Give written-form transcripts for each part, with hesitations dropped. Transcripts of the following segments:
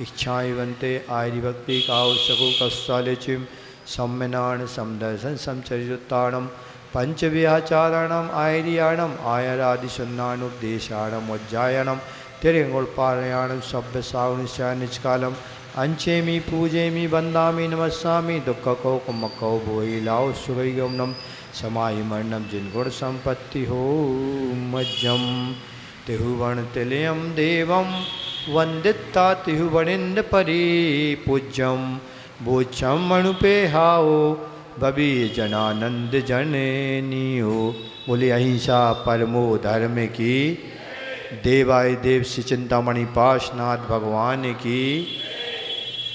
इच्छाएं बनते आयरी भक्ति काउ सकु कस्सालिचिम सम्मेनान समदर्शन समचरिताणम पंचव्याचारणम आयरियाणम आयरादिशन्नानुपदेशाणम वज्जायणम तिरंगुलपालयाणम सभ्य सावनिश्चा निष्कालम अंचेमी पूजेमी वंदामी नमस्सामी दुख को कुमको भोई लाओ सुगई गमनम समाहि मरणम जिनगुण संपत्ति हो मज्जम तिहुवण तिलयम देवम वंदिता तिहुवणिंद परि पूज्यम बोचम मणुपे हाओ बबी जनानंद जननियो। बोले अहिंसा परमो धर्म की देवाय देव श्री चिंतामणि पाशनाथ भगवान की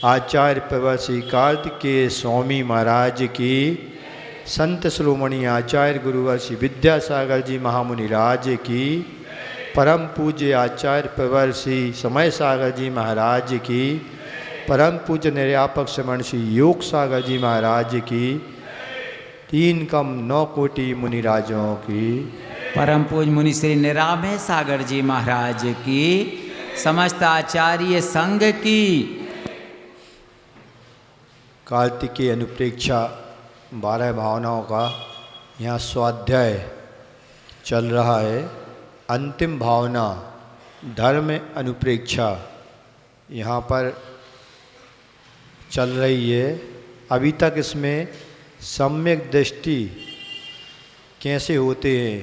आचार्य प्रवर्षी कार्तिकेय स्वामी महाराज की संत श्रोमणी आचार्य गुरुवर श्री विद्यासागर जी महामुनि राज की परम पूज्य आचार्य प्रवर्षी समय सागर जी महाराज की परम पूज्य निर्यापक श्रमण श्री योग सागर जी महाराज की 3 कम 9 कोटि मुनिराजों की परम पूज्य मुनि श्री निरामय सागर जी महाराज की समस्त आचार्य संघ की कार्तिकेय अनुप्रेक्षा 12 भावनाओं का यहाँ स्वाध्याय चल रहा है। अंतिम भावना धर्म अनुप्रेक्षा यहाँ पर चल रही है। अभी तक इसमें सम्यक दृष्टि कैसे होते हैं,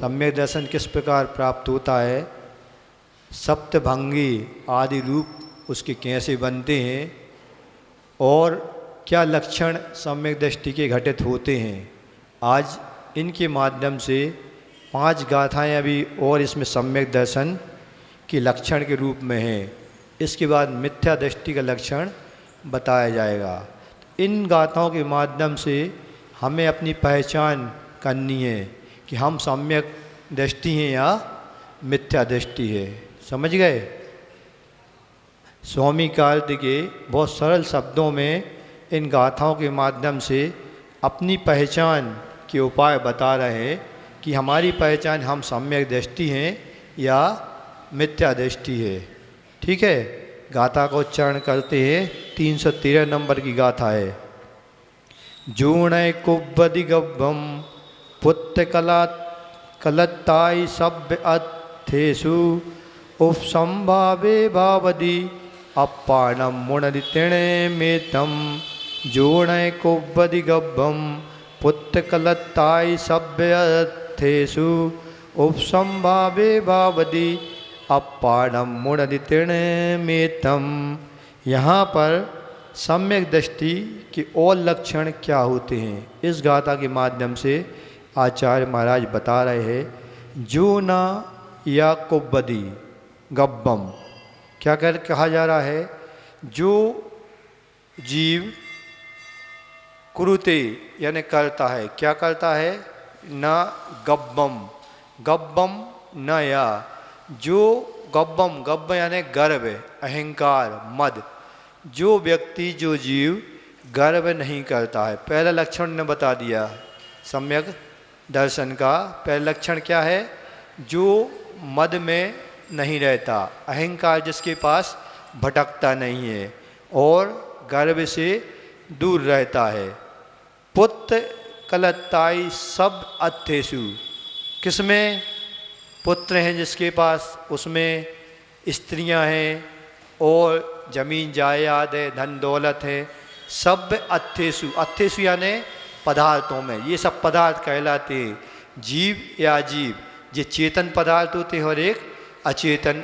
सम्यक दर्शन किस प्रकार प्राप्त होता है, सप्तभंगी आदि रूप उसके कैसे बनते हैं और क्या लक्षण सम्यक दृष्टि के घटित होते हैं। आज इनके माध्यम से 5 गाथाएं अभी और इसमें सम्यक दर्शन के लक्षण के रूप में हैं। इसके बाद मिथ्या दृष्टि का लक्षण बताया जाएगा। इन गाथाओं के माध्यम से हमें अपनी पहचान करनी है कि हम सम्यक दृष्टि हैं या मिथ्या दृष्टि है। समझ गए। स्वामी कार्तिकेय बहुत सरल शब्दों में इन गाथाओं के माध्यम से अपनी पहचान के उपाय बता रहे हैं कि हमारी पहचान हम सम्यक दृष्टि हैं या मिथ्या दृष्टि है। ठीक है, गाथा को उच्चारण करते हैं। 313 नंबर की गाथा है। जूणय कुब्बदि गब्बम पुत्र कलत्ताई सभ्य अथेषु उपसंभावे भावदी अपाणम मुणरितिणे मेतम जोणय कुब्बदि गब्बम पुत्र कलत्ताई सभ्य अथेषु उपसंभावे भावदी अपाणम मुणरितिणे मेतम। यहाँ पर सम्यक दृष्टि के और लक्षण क्या होते हैं, इस गाथा के माध्यम से आचार्य महाराज बता रहे हैं। जूना या कुब्बदी गब्बम क्या कहा जा रहा है, जो जीव कुरुते यानी करता है, क्या करता है, न गब्बम, गब्बम न या, जो गब्बम, गब्ब यानी गर्व, अहंकार, मद, जो व्यक्ति जो जीव गर्व नहीं करता है। पहला लक्षण ने बता दिया सम्यक दर्शन का। पहला लक्षण क्या है, जो मद में नहीं रहता, अहंकार जिसके पास भटकता नहीं है और गर्व से दूर रहता है। पुत्र कलत्ताई सब अथेषु, किसमें पुत्र हैं जिसके पास, उसमें स्त्रियां हैं और जमीन जायदाद है, धन दौलत है। सब अथेषु, अथेषु यानी पदार्थों में, ये सब पदार्थ कहलाते हैं। जीव या अजीव, ये चेतन पदार्थ होते हैं और एक अचेतन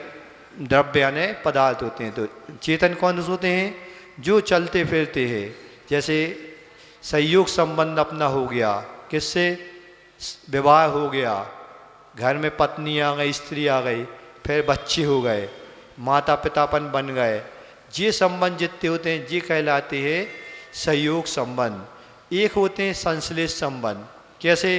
द्रव्य यानी पदार्थ होते हैं। तो चेतन कौन होते हैं, जो चलते फिरते हैं। जैसे संयोग संबंध अपना हो गया, किससे, विवाह हो गया, घर में पत्नी आ गई, स्त्री आ गई, फिर बच्चे हो गए, माता पितापन बन गए, ये संबंध जितने होते हैं ये कहलाते हैं संयोग संबंध। एक होते हैं संश्लेष संबंध। कैसे,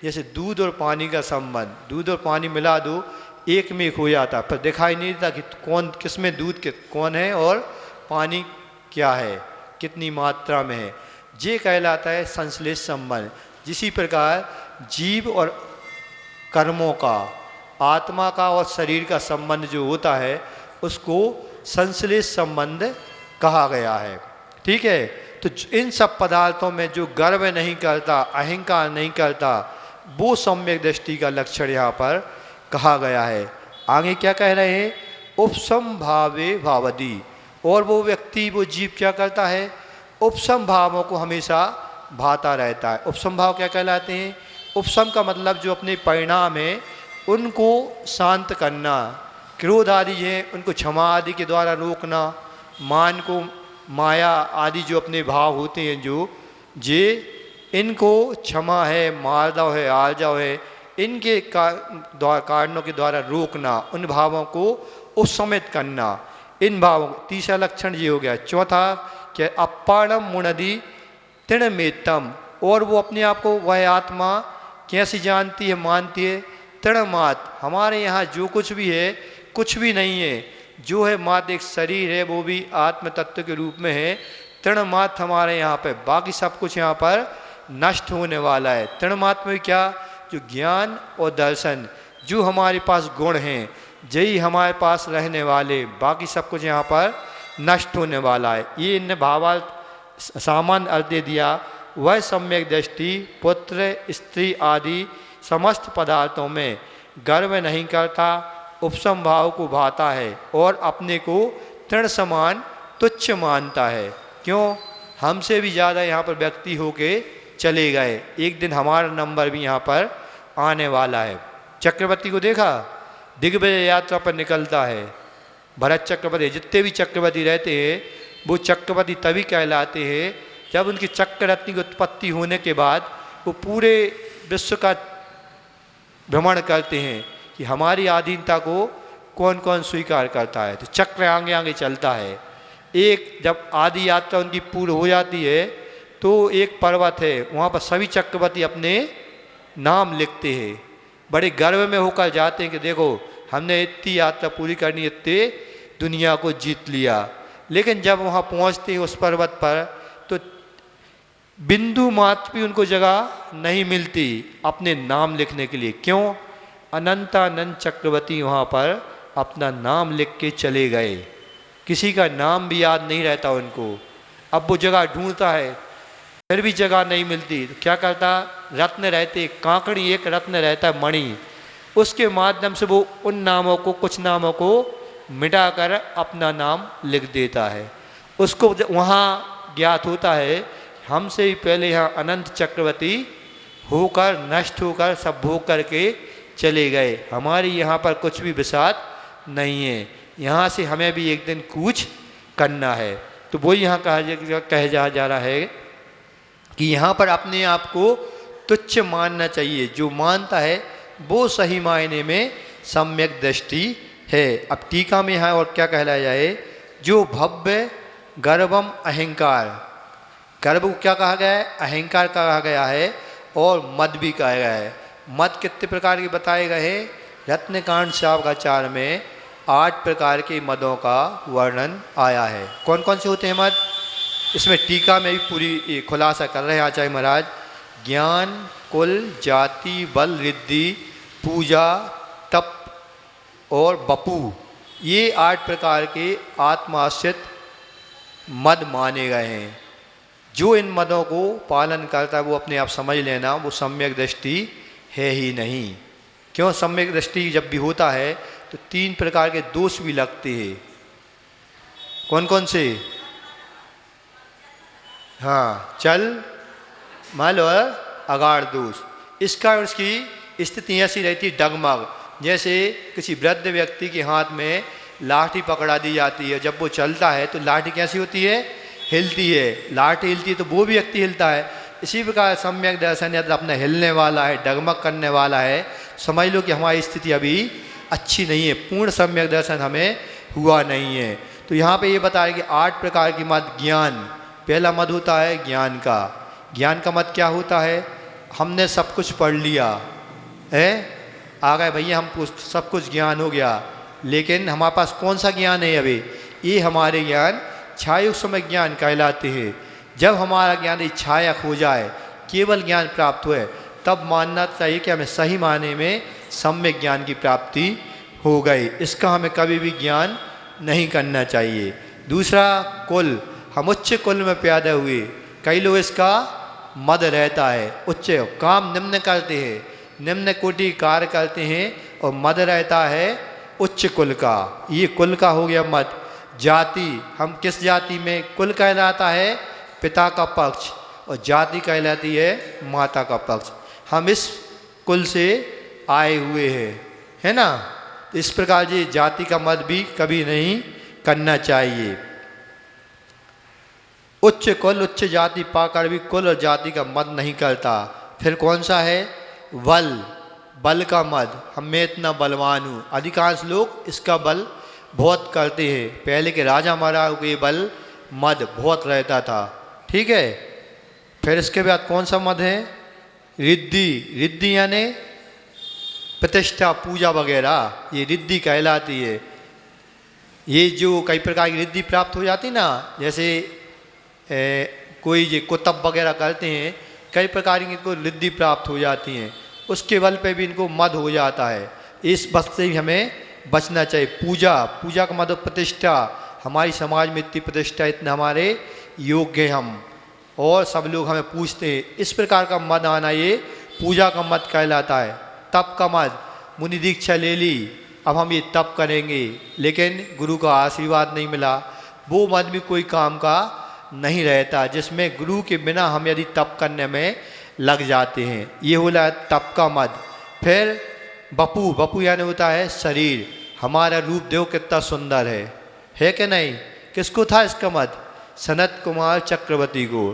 जैसे दूध और पानी का संबंध, दूध और पानी मिला दो एक में एक हो जाता, पर दिखाई नहीं देता कि कौन किसमें दूध कौन है और पानी क्या है, कितनी मात्रा में है। ये कहलाता है संश्लेष संबंध। जिसी प्रकार जीव और कर्मों का, आत्मा का और शरीर का संबंध जो होता है उसको संश्लेष संबंध कहा गया है। ठीक है, तो इन सब पदार्थों में जो गर्व नहीं करता, अहंकार नहीं करता, वो सम्यक दृष्टि का लक्षण यहाँ पर कहा गया है। आगे क्या कह रहे हैं? उपसम भावे भावदी। और वो व्यक्ति, वो जीव क्या करता है? उपसम भावों को हमेशा भाता रहता है। उपसम भाव क्या कहलाते हैं? उपसम का मतलब जो अपने परिणाम है उनको शांत करना, क्रोध आदि है उनको क्षमा आदि के द्वारा रोकना, मान को, माया आदि जो अपने भाव होते हैं जो जे इनको क्षमा है, मार्दव है, आर्जव है, इनके कारणों के द्वारा रोकना, उन भावों को उपशमित करना, इन भावों। तीसरा लक्षण ये हो गया। चौथा क्या? अपाणम मुनदि तृणमेतम। और वो अपने आप को, वह आत्मा कैसी जानती है, मानती है? तृणमात। हमारे यहाँ जो कुछ भी है कुछ भी नहीं है, जो है मात्र एक शरीर है, वो भी आत्म तत्व के रूप में है। तृणमात हमारे यहाँ पे, बाकी सब कुछ यहाँ पर नष्ट होने वाला है। तृणमात में क्या? जो ज्ञान और दर्शन, जो हमारे पास गुण हैं, यही हमारे पास रहने वाले, बाकी सब कुछ यहाँ पर नष्ट होने वाला है। ये इन भावार्थ सामान्य अर्थ दे दिया। वह सम्यक दृष्टि पुत्र, स्त्री आदि समस्त पदार्थों में गर्व नहीं करता, उपसम भाव को भाता है और अपने को तृण समान तुच्छ मानता है। क्यों? हमसे भी ज़्यादा यहाँ पर व्यक्ति होके चले गए, एक दिन हमारा नंबर भी यहाँ पर आने वाला है। चक्रवर्ती को देखा, दिग्विजय यात्रा पर निकलता है भरत चक्रवर्ती। जितने भी चक्रवर्ती रहते हैं वो चक्रवर्ती तभी कहलाते हैं जब उनकी चक्ररत्न की उत्पत्ति होने के बाद वो पूरे विश्व का भ्रमण करते हैं कि हमारी अधीनता को कौन कौन स्वीकार करता है। तो चक्र आगे आगे चलता है। एक जब आदि यात्रा उनकी पूर्ण हो जाती है तो एक पर्वत है, वहाँ पर सभी चक्रवर्ती अपने नाम लिखते हैं, बड़े गर्व में होकर जाते हैं कि देखो हमने इतनी यात्रा पूरी करनी, इतने दुनिया को जीत लिया। लेकिन जब वहाँ पहुँचते हैं उस पर्वत पर तो बिंदु मात्र भी उनको जगह नहीं मिलती अपने नाम लिखने के लिए। क्यों? अनंतानंत चक्रवर्ती वहाँ पर अपना नाम लिख के चले गए, किसी का नाम भी याद नहीं रहता उनको। अब वो जगह ढूंढता है फिर भी जगह नहीं मिलती, तो क्या करता? रत्न रहते, कांकड़ी एक रत्न रहता है, मणि, उसके माध्यम से वो उन नामों को, कुछ नामों को मिटाकर अपना नाम लिख देता है। उसको वहाँ ज्ञात होता है हमसे ही पहले यहाँ अनंत चक्रवर्ती होकर, नष्ट होकर, सब भोग करके चले गए, हमारी यहाँ पर कुछ भी बिसात नहीं है, यहाँ से हमें भी एक दिन कूच करना है। तो वो यहाँ कह जा रहा है कि यहाँ पर अपने आप को तुच्छ मानना चाहिए। जो मानता है वो सही मायने में सम्यक दृष्टि है। अब टीका में यहाँ और क्या कहलाया जाए? जो भव्य गर्वम अहंकार, गर्व को क्या कहा गया है? अहंकार कहा गया है। और मद भी कहा गया है। मद कितने प्रकार के बताए गए हैं? रत्नकांड शावकाचार में 8 प्रकार के मदों का वर्णन आया है। कौन कौन से होते हैं मद? इसमें टीका में भी पूरी खुलासा कर रहे हैं आचार्य महाराज। ज्ञान, कुल, जाति, बल, रिद्धि, पूजा, तप और बपू, ये 8 प्रकार के आत्माश्रित मद माने गए हैं। जो इन मदों को पालन करता है वो अपने आप समझ लेना वो सम्यक दृष्टि है ही नहीं। क्यों? सम्यक दृष्टि जब भी होता है तो 3 प्रकार के दोष भी लगते हैं। कौन कौन से? हाँ, चल, मल और अगाढ़ दोष। इसका उसकी स्थिति ऐसी रहती है डगमग, जैसे किसी वृद्ध व्यक्ति के हाथ में लाठी पकड़ा दी जाती है, जब वो चलता है तो लाठी कैसी होती है? हिलती है। लाठी हिलती है तो वो भी व्यक्ति हिलता है। इसी प्रकार सम्यक दर्शन यदि अपना हिलने वाला है, डगमग करने वाला है, समझ लो कि हमारी स्थिति अभी अच्छी नहीं है, पूर्ण सम्यक दर्शन हमें हुआ नहीं है। तो यहाँ पे ये बताया कि 8 प्रकार की मद। ज्ञान, पहला मद होता है ज्ञान का। ज्ञान का मद क्या होता है? हमने सब कुछ पढ़ लिया है, आ गए भैया हम सब कुछ ज्ञान हो गया, लेकिन हमारे पास कौन सा ज्ञान है अभी? ये हमारे ज्ञान छाया समय ज्ञान कहलाते हैं। जब हमारा ज्ञान छाया हो जाए, केवल ज्ञान प्राप्त हुए, तब मानना चाहिए कि हमें सही मायने में सम्यक ज्ञान की प्राप्ति हो गई। इसका हमें कभी भी ज्ञान नहीं करना चाहिए। दूसरा कुल, हम उच्च कुल में पैदा हुए, कई लोग इसका मद रहता है, उच्च काम निम्न करते हैं, निम्न कोटि कार्य करते हैं और मद रहता है उच्च कुल का, ये कुल का हो गया मद। जाति, हम किस जाति में, कुल कहलाता है पिता का पक्ष और जाति कहलाती है माता का पक्ष, हम इस कुल से आए हुए हैं, है ना। तो इस प्रकार ये जाति का मद भी कभी नहीं करना चाहिए। उच्च कुल उच्च जाति पाकर भी कुल और जाति का मद नहीं करता। फिर कौन सा है, बल, बल का मद, हम मैं इतना बलवान हूँ, अधिकांश लोग इसका बल बहुत करते हैं। पहले के राजा महाराज को ये बल मद बहुत रहता था, ठीक है। फिर इसके बाद कौन सा मद है, रिद्धि, रिद्धि यानी प्रतिष्ठा पूजा वगैरह, ये रिद्धि कहलाती है। ये जो कई प्रकार की रिद्धि प्राप्त हो जाती ना, जैसे कोई ये कुतब वगैरह करते हैं, कई प्रकार की इनको रिद्धि प्राप्त हो जाती हैं, उसके बल पे भी इनको मद हो जाता है। इस बस से भी हमें बचना चाहिए। पूजा, पूजा का मद प्रतिष्ठा, हमारी समाज में इतनी प्रतिष्ठा, इतने हमारे योग्य हम और सब लोग हमें पूछते हैं, इस प्रकार का मद आना ये पूजा का मद कहलाता है। तप का मद, मुनि दीक्षा ले ली, अब हम ये तप करेंगे, लेकिन गुरु का आशीर्वाद नहीं मिला, वो मद भी कोई काम का नहीं रहता, जिसमें गुरु के बिना हम यदि तप करने में लग जाते हैं, ये होला तप का मद। फिर बपू, बपू यानी होता है शरीर, हमारा रूप देखो कितना सुंदर है कि नहीं। किसको था इसका मद, सनत कुमार चक्रवर्ती को।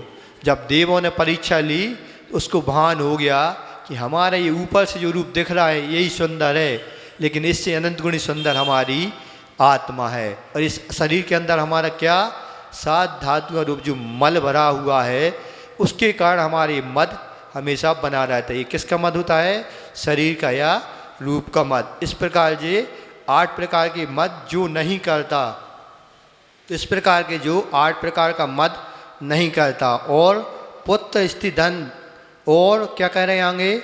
जब देवों ने परीक्षा ली, उसको भान हो गया कि हमारा ये ऊपर से जो रूप दिख रहा है यही सुंदर है, लेकिन इससे अनंत गुणी सुंदर हमारी आत्मा है। और इस शरीर के अंदर हमारा क्या, 7 धातु का रूप जो मल भरा हुआ है, उसके कारण हमारे मद हमेशा बना रहता है। ये किसका मद होता है, शरीर का या रूप का मद। इस प्रकार ये 8 प्रकार के मद जो नहीं करता, तो इस प्रकार के जो 8 प्रकार का मद नहीं करता। और पुत्र स्त्री धन, और क्या कह रहे हैं आगे,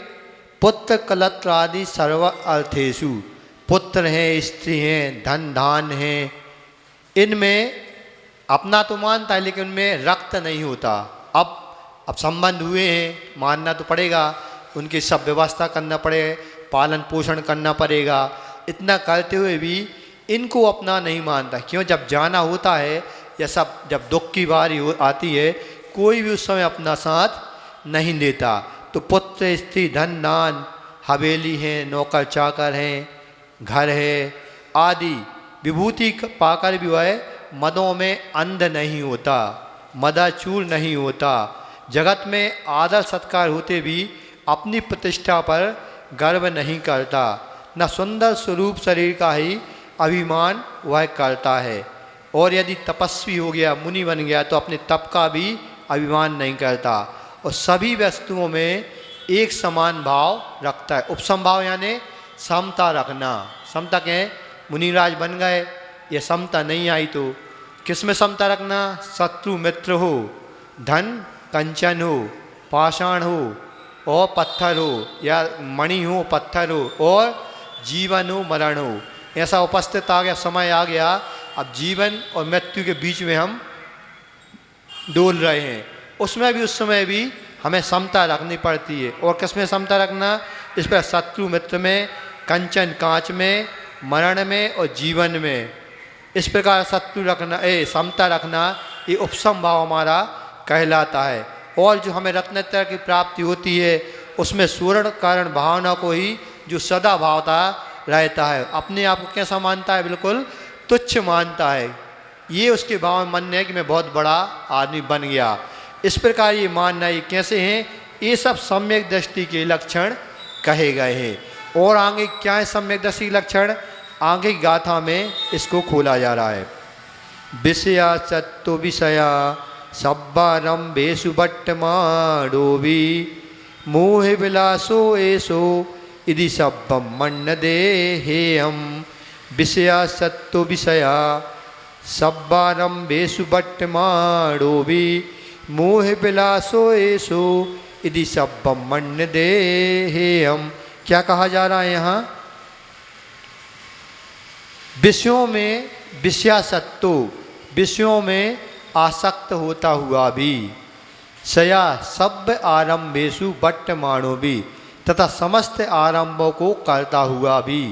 पुत्र कलत्र आदि सर्व अर्थेषु, पुत्र हैं, स्त्री हैं, धन धान हैं, इनमें अपना तो मानता है लेकिन उनमें रक्त नहीं होता। अब संबंध हुए हैं, मानना तो पड़ेगा, उनकी सब व्यवस्था करना पड़ेगा, पालन पोषण करना पड़ेगा, इतना करते हुए भी इनको अपना नहीं मानता। क्यों, जब जाना होता है या सब जब दुख की बारी आती है, कोई भी उस समय अपना साथ नहीं देता। तो पुत्र स्त्री धन दान, हवेली हैं, नौकर चाकर हैं, घर है आदि विभूति पाकर भी वह मदों में अंध नहीं होता, मदाचूर नहीं होता। जगत में आदर सत्कार होते भी अपनी प्रतिष्ठा पर गर्व नहीं करता, न सुंदर स्वरूप शरीर का ही अभिमान वह करता है। और यदि तपस्वी हो गया, मुनि बन गया, तो अपने तप का भी अभिमान नहीं करता और सभी वस्तुओं में एक समान भाव रखता है। उपसम भाव यानी समता रखना। समता कहें, मुनिराज बन गए, ये समता नहीं आई तो किस में समता रखना, शत्रु मित्र हो, धन कंचन हो, पाषाण हो और पत्थर हो, या मणि हो पत्थर हो, और जीवन हो मरण हो। ऐसा उपस्थित आ गया, समय आ गया, अब जीवन और मृत्यु के बीच में हम डोल रहे हैं, उसमें भी उस समय भी हमें समता रखनी पड़ती है। और किस में समता रखना, इस पर शत्रु मित्र में, कंचन कांच में, मरण में और जीवन में, इस प्रकार शत्रु रखना, समता रखना, ये उपसम भाव हमारा कहलाता है। और जो हमें रत्नत्रय की प्राप्ति होती है, उसमें स्वर्ण कारण भावना को ही जो सदा भावता रहता है, अपने आप को कैसा मानता है, बिल्कुल तुच्छ मानता है। ये उसके भाव में मन है कि मैं बहुत बड़ा आदमी बन गया। इस प्रकार ये मानना, ये कैसे हैं, ये सब सम्यक दृष्टि के लक्षण कहे गए हैं। और आगे क्या है सम्यक दृष्टि के लक्षण, आगे गाथा में इसको खोला जा रहा है। विषया सत्तो विषया सब्बारंभेषु भट्टमाडोभी मोह विलासो एसो इति सब्बम मन्न देहेयम। विषया सत्तो विषया सब्बारंभेषु भट्टमाडोभी मोह विलासो एसो इति सब्बम मन्न देहेयम। क्या कहा जा रहा है यहाँ, विषयों में विषयासक्तो, विषयों में आसक्त होता हुआ भी, सया सभ्य आरंभेषु वर्तमानो भी, तथा समस्त आरंभों को करता हुआ भी,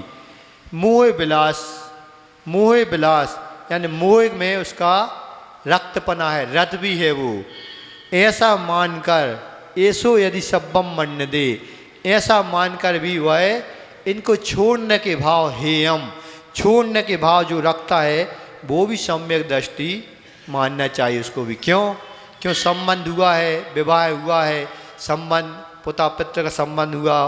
मोह विलास, मोह विलास यानी मोह में उसका रक्तपना है, रत भी है वो, ऐसा मानकर, ऐसो यदि सब्बम मन्य दे, ऐसा मानकर भी वह इनको छोड़ने के भाव, हेयम छोड़ने के भाव जो रखता है वो भी सम्यक दृष्टि मानना चाहिए उसको भी। क्यों संबंध हुआ है, विवाह हुआ है, संबंध पिता पुत्र का संबंध हुआ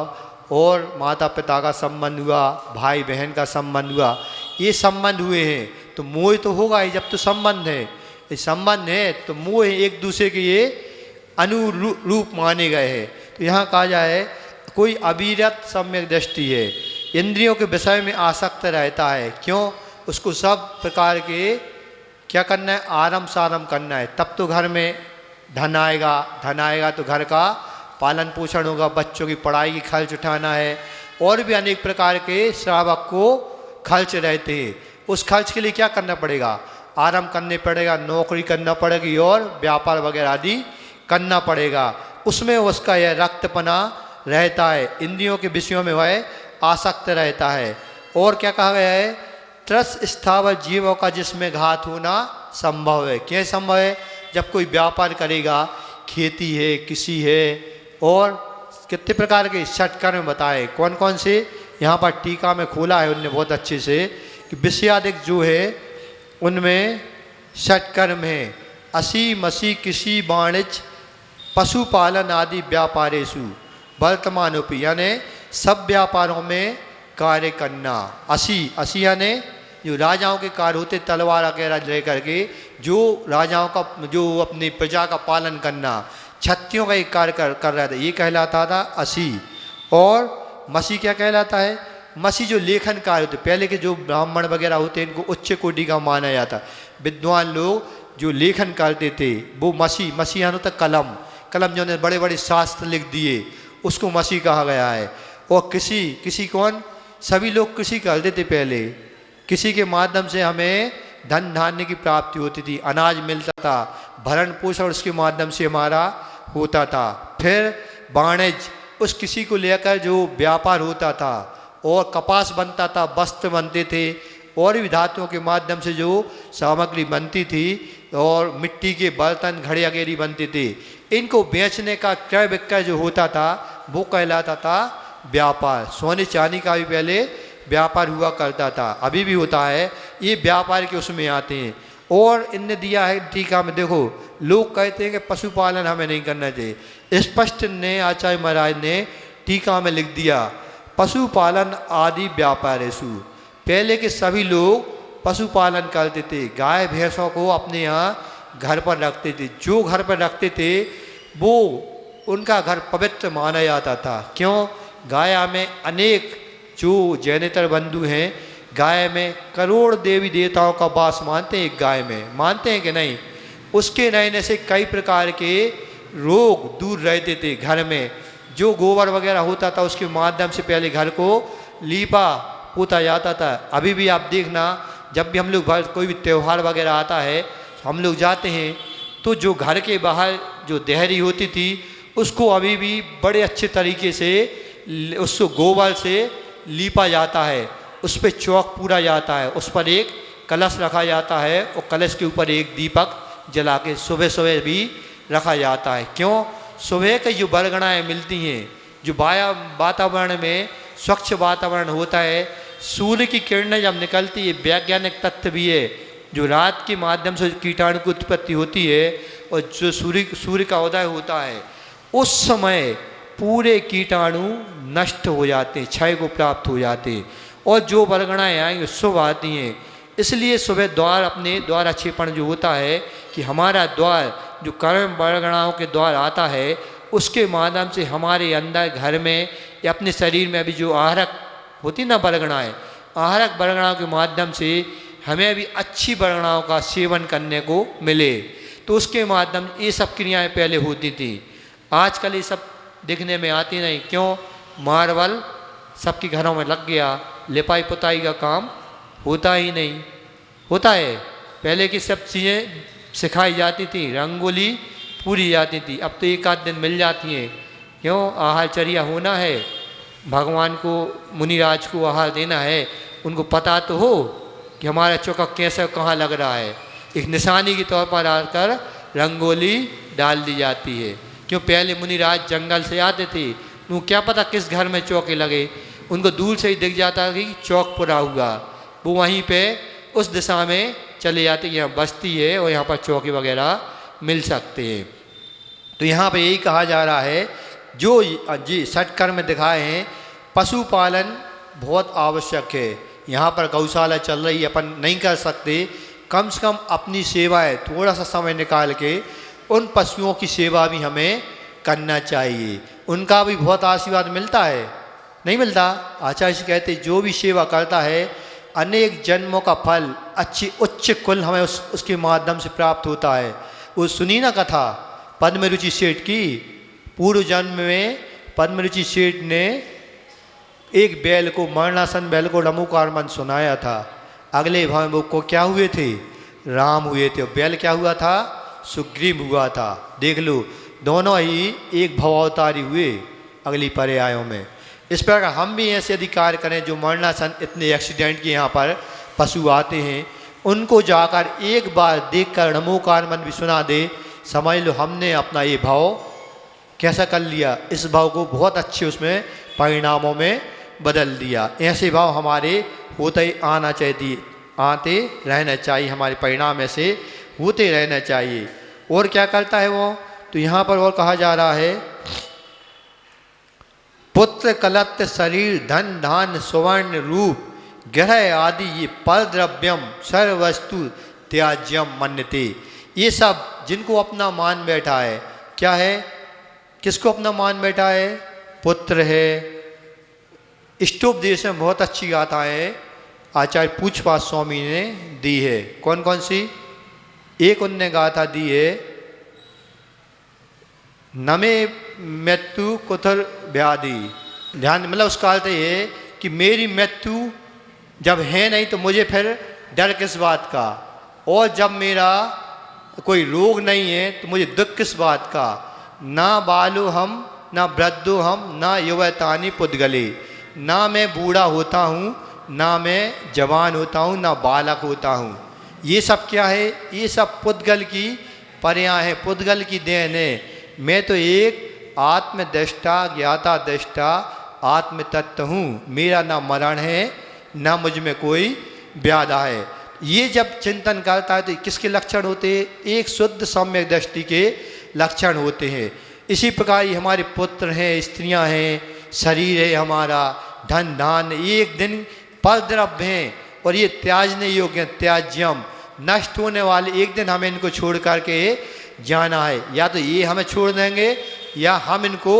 और माता पिता का संबंध हुआ, भाई बहन का संबंध हुआ, ये संबंध हुए हैं तो मोह तो होगा ही। जब तो संबंध है, ये संबंध है तो मोह एक दूसरे के ये अनुरूप माने गए हैं। तो यहाँ कहा जाए कोई अविरत सम्यक दृष्टि है, इंद्रियों के विषय में आसक्त रहता है। क्यों? उसको सब प्रकार के क्या करना है, आरम सारम करना है, तब तो घर में धन आएगा, धन आएगा तो घर का पालन पोषण होगा, बच्चों की पढ़ाई की खर्च उठाना है, और भी अनेक प्रकार के श्रावक को खर्च रहते हैं। उस खर्च के लिए क्या करना पड़ेगा, आराम करने पड़ेगा, नौकरी करना पड़ेगी और व्यापार वगैरह आदि करना पड़ेगा। उसमें उसका यह रक्तपना रहता है, इंद्रियों के विषयों में वह आसक्त रहता है। और क्या कहा गया है, त्रस स्थावर जीवों का जिसमें घात होना संभव है। क्या संभव है? जब कोई व्यापार करेगा, खेती है, कृषि है, और कितने प्रकार के षटकर्म बताए, कौन कौन से यहाँ पर टीका में खोला है उनने बहुत अच्छे से, कि विषयादिक जो है उनमें षटकर्म है, असी मसी कृषि वाणिज्य पशुपालन आदि व्यापारेषु वर्तमानोपि, यानी सब व्यापारों में कार्य करना। असी यानी जो राजाओं के कार्य होते, तलवार वगैरह लेकर के जो राजाओं का, जो अपनी प्रजा का पालन करना, क्षत्रियों का एक कार्य कर रहा था, ये कहलाता था असी। और मसी क्या कहलाता है, मसी जो लेखन कार्य होते, पहले के जो ब्राह्मण वगैरह होते इनको उच्च कोटि का माना जाता, विद्वान लोग जो लेखन करते थे वो मसी। मसी यानी होता कलम, कलम जो ने बड़े बड़े शास्त्र लिख दिए उसको मसी कहा गया है। और कृषि कौन, सभी लोग कृषि करते थे पहले, कृषि के माध्यम से हमें धन धान्य की प्राप्ति होती थी, अनाज मिलता था, भरण पोषण उसके माध्यम से हमारा होता था। फिर वाणिज्य, उस कृषि को लेकर जो व्यापार होता था, और कपास बनता था, वस्त्र बनते थे, और भी धातुओं के माध्यम से जो सामग्री बनती थी, और मिट्टी के बर्तन घड़े वगैरह बनते थे, इनको बेचने का क्रय विक्रय जो होता था वो कहलाता था व्यापार। सोने चांदी का भी पहले व्यापार हुआ करता था, अभी भी होता है, ये व्यापार के उसमें आते हैं। और इनने दिया है टीका में, देखो लोग कहते हैं कि पशुपालन हमें नहीं करना चाहिए, स्पष्ट ने आचार्य महाराज ने टीका में लिख दिया, पशुपालन आदि व्यापारेषु। पहले के सभी लोग पशुपालन करते थे, गाय भैंसों को अपने यहाँ घर पर रखते थे, जो घर पर रखते थे वो उनका घर पवित्र माना जाता था। क्यों? गाय में अनेक जो जैनेतर बंधु हैं, गाय में करोड़ देवी देवताओं का वास मानते हैं, एक गाय में मानते हैं कि नहीं? उसके रहने से कई प्रकार के रोग दूर रहते थे घर में। जो गोबर वगैरह होता था उसके माध्यम से पहले घर को लीपा पोता जाता था। अभी भी आप देखना, जब भी हम लोग कोई भी त्यौहार वगैरह आता है हम लोग जाते हैं तो जो घर के बाहर जो देहरी होती थी उसको अभी भी बड़े अच्छे तरीके से उसको गोबर से लीपा जाता है, उस पर चौक पूरा जाता है, उस पर एक कलश रखा जाता है और कलश के ऊपर एक दीपक जला के सुबह सुबह भी रखा जाता है। क्यों? सुबह की जो बरगणाएँ मिलती हैं, जो वातावरण में स्वच्छ वातावरण होता है, सूर्य की किरणें जब निकलती है, वैज्ञानिक तथ्य भी है, जो रात के माध्यम से कीटाणु की उत्पत्ति होती है और जो सूर्य का उदय होता है, उस समय पूरे कीटाणु नष्ट हो जाते हैं, क्षय को प्राप्त हो जाते हैं, और जो बरगणाएँ आएंगी शुभ आती हैं। इसलिए सुबह द्वार, अपने द्वार अच्छेपन जो होता है कि हमारा द्वार जो कर्म बरगणाओं के द्वार आता है, उसके माध्यम से हमारे अंदर घर में या अपने शरीर में अभी जो आहरक होती ना बरगणाएँ, आहरक बरगणाओं के माध्यम से हमें भी अच्छी बरगणाओं का सेवन करने को मिले। तो उसके माध्यम ये सब क्रियाएं पहले होती थी। आजकल ये सब दिखने में आती नहीं। क्यों? मार्बल सबके घरों में लग गया, लिपाई पुताई का काम होता ही नहीं। होता है। पहले की सब चीज़ें सिखाई जाती थी, रंगोली पूरी जाती थी, अब तो एक आध दिन मिल जाती हैं। क्यों? आहारचर्या होना है, भगवान को, मुनिराज को आहार देना है, उनको पता तो हो कि हमारा चौका कैसे कहाँ लग रहा है। एक निशानी के तौर पर आकर रंगोली डाल दी जाती है। क्यों? पहले मुनिराज जंगल से आते थे, उनको क्या पता किस घर में चौके लगे, उनको दूर से ही दिख जाता कि चौक पूरा हुआ, वो वहीं पे उस दिशा में चले जाते, यहाँ बस्ती है और यहाँ पर चौके वगैरह मिल सकते हैं। तो यहाँ पे यही कहा जा रहा है, जो जी षटकर्म में दिखाए हैं, पशुपालन बहुत आवश्यक है। यहाँ पर गौशाला चल रही है, अपन नहीं कर सकते, कम से कम अपनी सेवा है, थोड़ा सा समय निकाल के उन पशुओं की सेवा भी हमें करना चाहिए। उनका भी बहुत आशीर्वाद मिलता है, नहीं मिलता? आचार्य जी कहते जो भी सेवा करता है अनेक जन्मों का फल, अच्छी उच्च कुल हमें उसके माध्यम से प्राप्त होता है। वो सुनी ना कथा पद्मरुचि सेठ की, पूर्व जन्म में पद्मरुचि सेठ ने एक बैल को, मरणासन बैल को नमोकार मंत्र सुनाया था। अगले भाव में को क्या हुए थे? राम हुए थे। बैल क्या हुआ था? सुग्रीव हुआ था। देख लो, दोनों ही एक भवावतारी हुए अगली पर्यायों में। इस प्रकार हम भी ऐसे अधिकार करें, जो मरणासन इतने एक्सीडेंट के यहाँ पर पशु आते हैं, उनको जाकर एक बार देखकर नमोकार मंत्र भी सुना दे, समझ लो हमने अपना ये भाव कैसा कर लिया, इस भाव को बहुत अच्छे उसमें परिणामों में बदल दिया। ऐसे भाव हमारे होते ही आना चाहिए, आते रहना चाहिए, हमारे परिणाम ऐसे होते रहना चाहिए। और क्या करता है वो? तो यहाँ पर और कहा जा रहा है, पुत्र कलत्र शरीर धन धान सुवर्ण रूप ग्रह आदि ये पर द्रव्यम सर्व वस्तु त्याज्यम मन्यते। ये सब जिनको अपना मान बैठा है, क्या है? किसको अपना मान बैठा है? पुत्र है। इष्टोपदेश में बहुत अच्छी गाथा है, आचार्य पूछपात स्वामी ने दी है। कौन कौन सी? एक उनने गाथा दी है, नमे मृत्यु कुथर व्याधि। ध्यान, मतलब उसका अर्थ ये कि मेरी मृत्यु जब है नहीं तो मुझे फिर डर किस बात का, और जब मेरा कोई रोग नहीं है तो मुझे दुख किस बात का। ना बालो हम ना वृद्धो हम ना युवतानी पुद्गले। ना मैं बूढ़ा होता हूँ, ना मैं जवान होता हूँ, ना बालक होता हूँ। ये सब क्या है? ये सब पुद्गल की पर्याय है, पुद्गल की देन है। मैं तो एक आत्मदृष्टा ज्ञाता दृष्टा आत्म तत्व हूँ। मेरा ना मरण है, ना मुझ में कोई व्याधा है। ये जब चिंतन करता है तो किसके लक्षण होते हैं? एक शुद्ध सम्यक दृष्टि के लक्षण होते हैं। इसी प्रकार ये हमारे पुत्र हैं, स्त्रियां हैं, शरीर है हमारा, धन धान एक दिन पर द्रव्य हैं, और ये त्याजने योग्य हैं, त्याज्यम नष्ट होने वाले, एक दिन हमें इनको छोड़ करके जाना है। या तो ये हमें छोड़ देंगे या हम इनको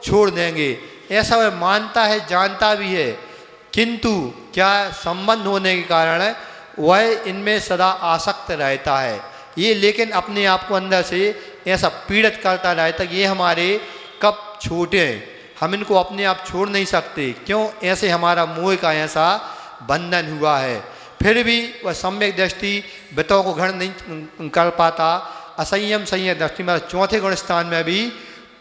छोड़ देंगे, ऐसा वह मानता है, जानता भी है, किंतु क्या संबंध होने के कारण वह इनमें सदा आसक्त रहता है। ये लेकिन अपने आप को अंदर से ऐसा पीड़ित करता रहता है कि ये हमारे कब छोटे हैं, हम इनको अपने आप छोड़ नहीं सकते। क्यों? ऐसे हमारा मोह का ऐसा बंधन हुआ है। फिर भी वह सम्यक दृष्टि वितों को ग्रहण नहीं कर पाता। असंयम संयम दृष्टि में चौथे गुण स्थान में भी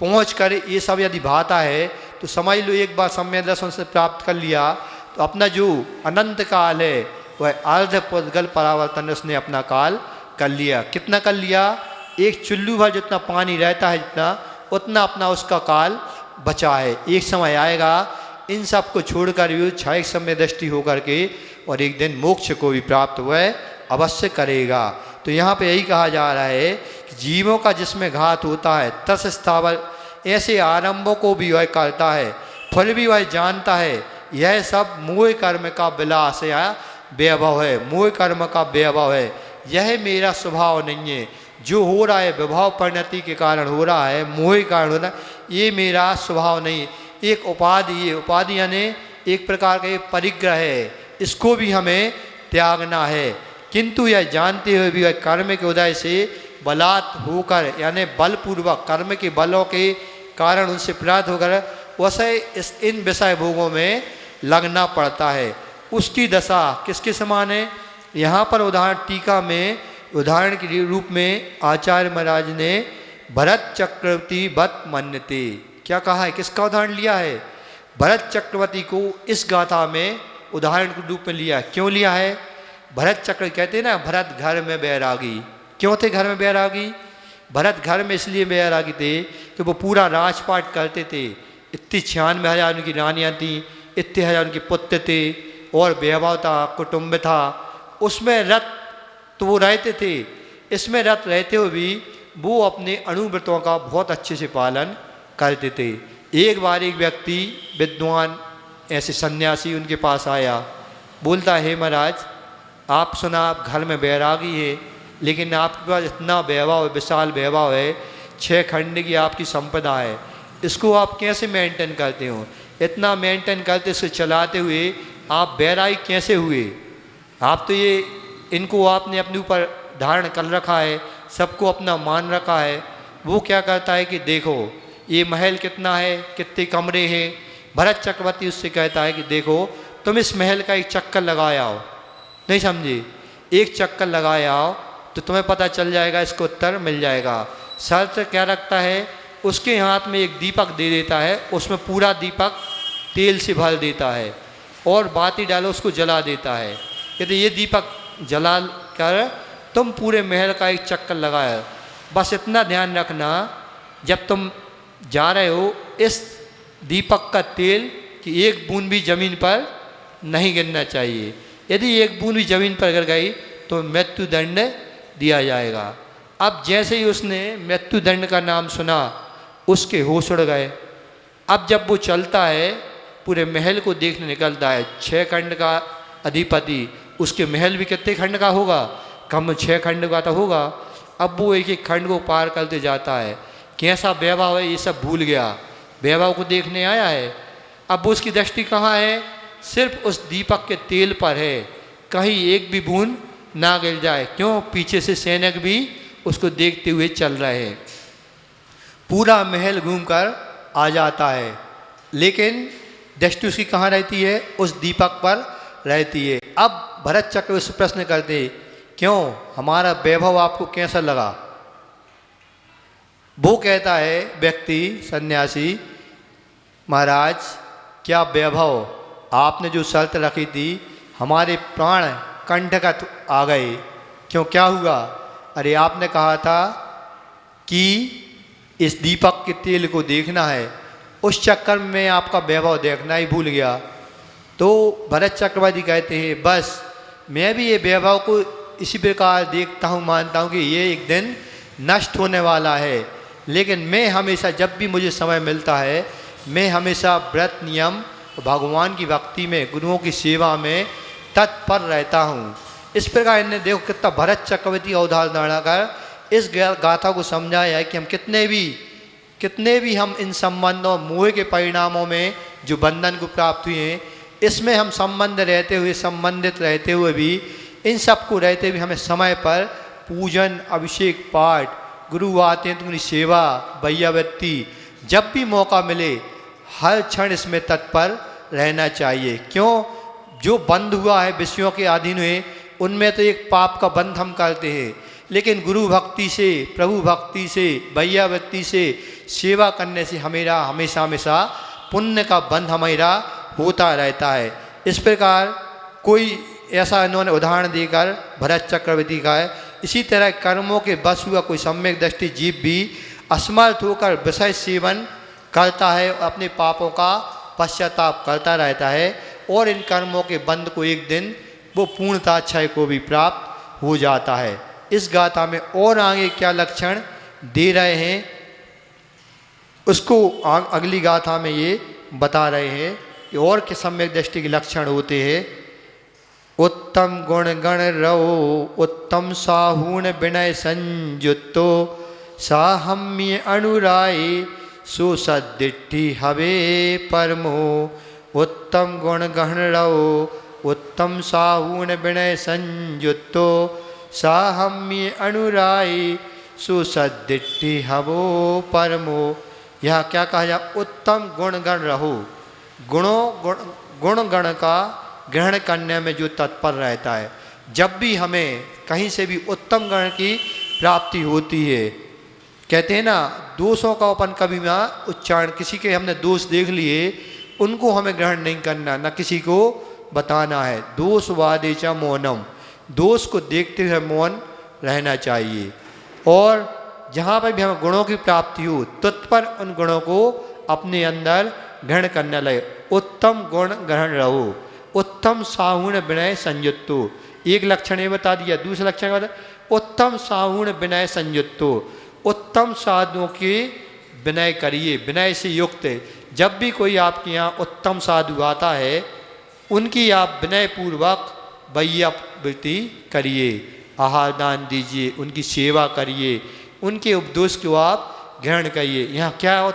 पहुँच कर ये सब यदि भाता है तो समझ लो एक बार सम्यक दर्शन से प्राप्त कर लिया तो अपना जो अनंत काल है वह अर्ध पुद्गल परावर्तन उसने अपना काल कर लिया। कितना कर लिया? एक चुल्लू भर जितना पानी रहता है जितना, उतना अपना उसका काल बचा है। एक समय आएगा इन सब को छोड़कर भी क्षणिक समय दृष्टि होकर के और एक दिन मोक्ष को भी प्राप्त वह अवश्य करेगा। तो यहाँ पे यही कहा जा रहा है कि जीवों का जिसमें घात होता है तस स्थावर ऐसे आरंभों को भी वह करता है, फिर भी वह जानता है यह सब मोह कर्म का विलास या वैभव है, मोह कर्म का वैभव है, यह मेरा स्वभाव नहीं है। जो हो रहा है विभाव परिणति के कारण हो रहा है, मोह के कारण हो रहा है, ये मेरा स्वभाव नहीं है। एक उपाधि है, उपाधि यानी एक प्रकार का परिग्रह है, इसको भी हमें त्यागना है। किंतु यह जानते हुए भी वह कर्म के उदय से बलात् होकर यानी बलपूर्वक कर्म के बलों के कारण उनसे प्राप्त होकर वैसे इन विषय भोगों में लगना पड़ता है। उसकी दशा किसके समान है? यहाँ पर उदाहरण टीका में उदाहरण के रूप में आचार्य महाराज ने भरत चक्रवर्ती वत मन्यते क्या कहा है, किसका उदाहरण लिया है? भरत चक्रवर्ती को इस गाथा में उदाहरण के रूप में लिया। क्यों लिया है? भरत चक्र कहते हैं ना, भरत घर में बैरागी। क्यों थे घर में बैरागी? भरत घर में इसलिए बैरागी थे कि वो पूरा राजपाट करते थे। इतनी 96,000 उनकी रानियाँ थीं, इतने हजार उनके पुत्र थे और वैभव था, कुटुंब था, उसमें रत तो वो रहते थे। इसमें रत रहते हुए भी वो अपने अनुव्रतों का बहुत अच्छे से पालन करते थे। एक बार एक व्यक्ति विद्वान ऐसे सन्यासी उनके पास आया, बोलता है महाराज आप सुना आप घर में बैरागी है, लेकिन आपके पास इतना वैभव विशाल वैभव है, 6 खंड की आपकी संपदा है, इसको आप कैसे मेंटेन करते हो? इतना मेंटेन करते इसको चलाते हुए आप बैरागी कैसे हुए? आप तो ये इनको आपने अपने ऊपर धारण कर रखा है, सबको अपना मान रखा है। वो क्या करता है कि देखो ये महल कितना है, कितने कमरे हैं। भरत चक्रवर्ती उससे कहता है कि देखो तुम इस महल का एक चक्कर लगाए आओ। नहीं समझे? एक चक्कर लगाए आओ तो तुम्हें पता चल जाएगा, इसको उत्तर मिल जाएगा। शर्त क्या रखता है? उसके हाथ में एक दीपक दे देता है, उसमें पूरा दीपक तेल से भर देता है और बाती डालो उसको जला देता है। कहते ये दीपक जला कर तुम पूरे महल का एक चक्कर लगाया। बस इतना ध्यान रखना जब तुम जा रहे हो इस दीपक का तेल कि एक बूंद भी जमीन पर नहीं गिरना चाहिए। यदि एक बूंद भी जमीन पर गिर गई तो मृत्यु दंड दिया जाएगा। अब जैसे ही उसने मृत्यु दंड का नाम सुना उसके होश उड़ गए। अब जब वो चलता है पूरे महल को देखने निकलता है, 6 खंड का अधिपति, उसके महल भी कितने खंड का होगा? कम 6 खंड का तो होगा। अब वो एक एक खंड को पार करते जाता है, कैसा वैभव है ये सब भूल गया, वैभव को देखने आया है। अब वो उसकी दृष्टि कहाँ है? सिर्फ उस दीपक के तेल पर है, कहीं एक भी बूंद ना गिर जाए। क्यों? पीछे से सैनिक भी उसको देखते हुए चल रहे हैं। पूरा महल घूमकर आ जाता है, लेकिन दृष्टि उसकी कहाँ रहती है? उस दीपक पर रहती है। अब भरत चक्र से प्रश्न करते क्यों, हमारा वैभव आपको कैसा लगा? वो कहता है व्यक्ति सन्यासी, महाराज क्या वैभव, आपने जो शर्त रखी थी हमारे प्राण कंठगत आ गए। क्यों, क्या हुआ? अरे आपने कहा था कि इस दीपक के तेल को देखना है, उस चक्कर में आपका वैभव देखना ही भूल गया। तो भरत चक्रवर्ती कहते हैं बस मैं भी ये वैभव को इसी प्रकार देखता हूँ, मानता हूँ कि ये एक दिन नष्ट होने वाला है, लेकिन मैं हमेशा जब भी मुझे समय मिलता है मैं हमेशा व्रत नियम भगवान की भक्ति में गुरुओं की सेवा में तत्पर रहता हूँ। इस प्रकार इन्हें देखो कितना भरत चक्रवर्ती अवधारणा कर इस गाथा को समझाया है कि हम कितने भी हम इन संबंधों मोह के परिणामों में जो बंधन को प्राप्त हुए हैं, इसमें हम संबंधित रहते हुए भी इन सब को रहते हुए हमें समय पर पूजन, अभिषेक, पाठ, गुरु आते हैं तो उनकी सेवा, वैयावृत्ति, जब भी मौका मिले हर क्षण इसमें तत्पर रहना चाहिए। क्यों? जो बंध हुआ है विषयों के अधीन हुए उनमें तो एक पाप का बंध हम करते हैं, लेकिन गुरु भक्ति से, प्रभु भक्ति से, वैयावृत्ति से सेवा करने से हमेशा पुण्य का बंध हमारा होता रहता है। इस प्रकार कोई ऐसा इन्होंने उदाहरण देकर भरत चक्रवर्ती का है। इसी तरह कर्मों के बस हुआ कोई सम्यक दृष्टि जीव भी असमर्थ होकर विषय सेवन करता है, अपने पापों का पश्चाताप करता रहता है और इन कर्मों के बंध को एक दिन वो पूर्णता क्षय को भी प्राप्त हो जाता है। इस गाथा में और आगे क्या लक्षण दे रहे हैं उसको अगली गाथा में ये बता रहे हैं कि और के सम्यक दृष्टि के लक्षण होते हैं। उत्तम गुण गण रहो उत्तम साहूण विनय संयुक्तो साहम्य अनुराय सुसदिट्ठी हवे परमो। उत्तम गुण गण रहो उत्तम साहूण विनय संयुक्तो साहम्य अनुराय सुसदिट्ठी हवो परमो। यहाँ क्या कहा जाए? उत्तम गुण गण रहो, गुण गण का ग्रहण करने में जो तत्पर रहता है, जब भी हमें कहीं से भी उत्तम गण की प्राप्ति होती है, कहते हैं ना, दोषों का अपन कभी ना उच्चारण, किसी के हमने दोष देख लिए उनको हमें ग्रहण नहीं करना, न किसी को बताना है। दोष वादेचा मौनम, दोष को देखते हुए मौन रहना चाहिए। और जहाँ पर भी हमें गुणों की प्राप्ति हो तत्पर उन गुणों को अपने अंदर ग्रहण करने लगे। उत्तम गुण ग्रहण रहो, उत्तम साहुण विनय संयुक्तो, एक लक्षण ये बता दिया। दूसरा लक्षण बता, उत्तम साहुण विनय संयुक्तो, उत्तम साधुओं के विनय करिए, विनय से युक्त। जब भी कोई आपके यहाँ उत्तम साधु आता है उनकी आप विनय पूर्वक वैयावृत्ति करिए, आहार दान दीजिए, उनकी सेवा करिए, उनके उपदेश को आप ग्रहण करिए। यहाँ क्या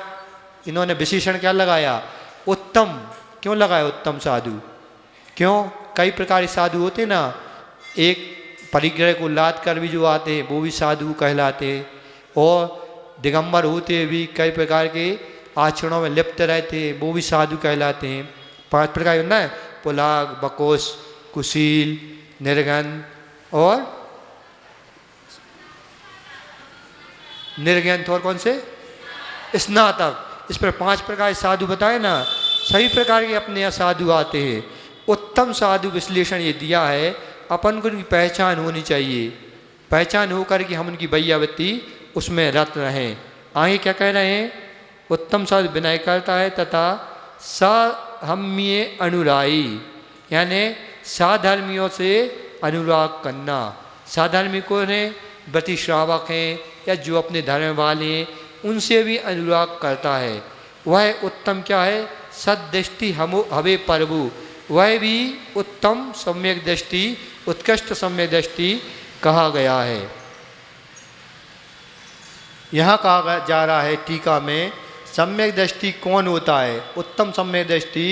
इन्होंने विशेषण क्या लगाया? उत्तम। क्यों लगाया उत्तम साधु? क्यों? कई प्रकार के साधु होते ना, एक परिग्रह को लाद कर भी जो आते हैं वो भी साधु कहलाते हैं, और दिगंबर होते भी कई प्रकार के आचरणों में लिप्त रहते हैं वो भी साधु कहलाते हैं। 5 प्रकार ना, पुलाग, बकोस, कुशील, निर्गंध और निर्गंध, और कौन से? स्नातक। इस पर 5 प्रकार के साधु बताए ना, सभी प्रकार के अपने यहाँ साधु आते हैं। उत्तम साधु विश्लेषण ये दिया है, अपन को उनकी पहचान होनी चाहिए, पहचान होकर के हम उनकी वैयावृत्ति उसमें रत रहें। आगे क्या कह रहे हैं? उत्तम साधु विनय करता है तथा साहम्य अनुरागी, यानी साधर्मियों से अनुराग करना। साधर्मिकों ने व्रति श्रावक हैं या जो अपने धर्म वाले हैं उनसे भी अनुराग करता है। वह उत्तम क्या है? सद्दृष्टि हवे प्रभु, वह भी उत्तम सम्यक दृष्टि, उत्कृष्ट सम्यक दृष्टि कहा गया है। यहाँ कहा जा रहा है टीका में, सम्यक दृष्टि कौन होता है? उत्तम सम्यक दृष्टि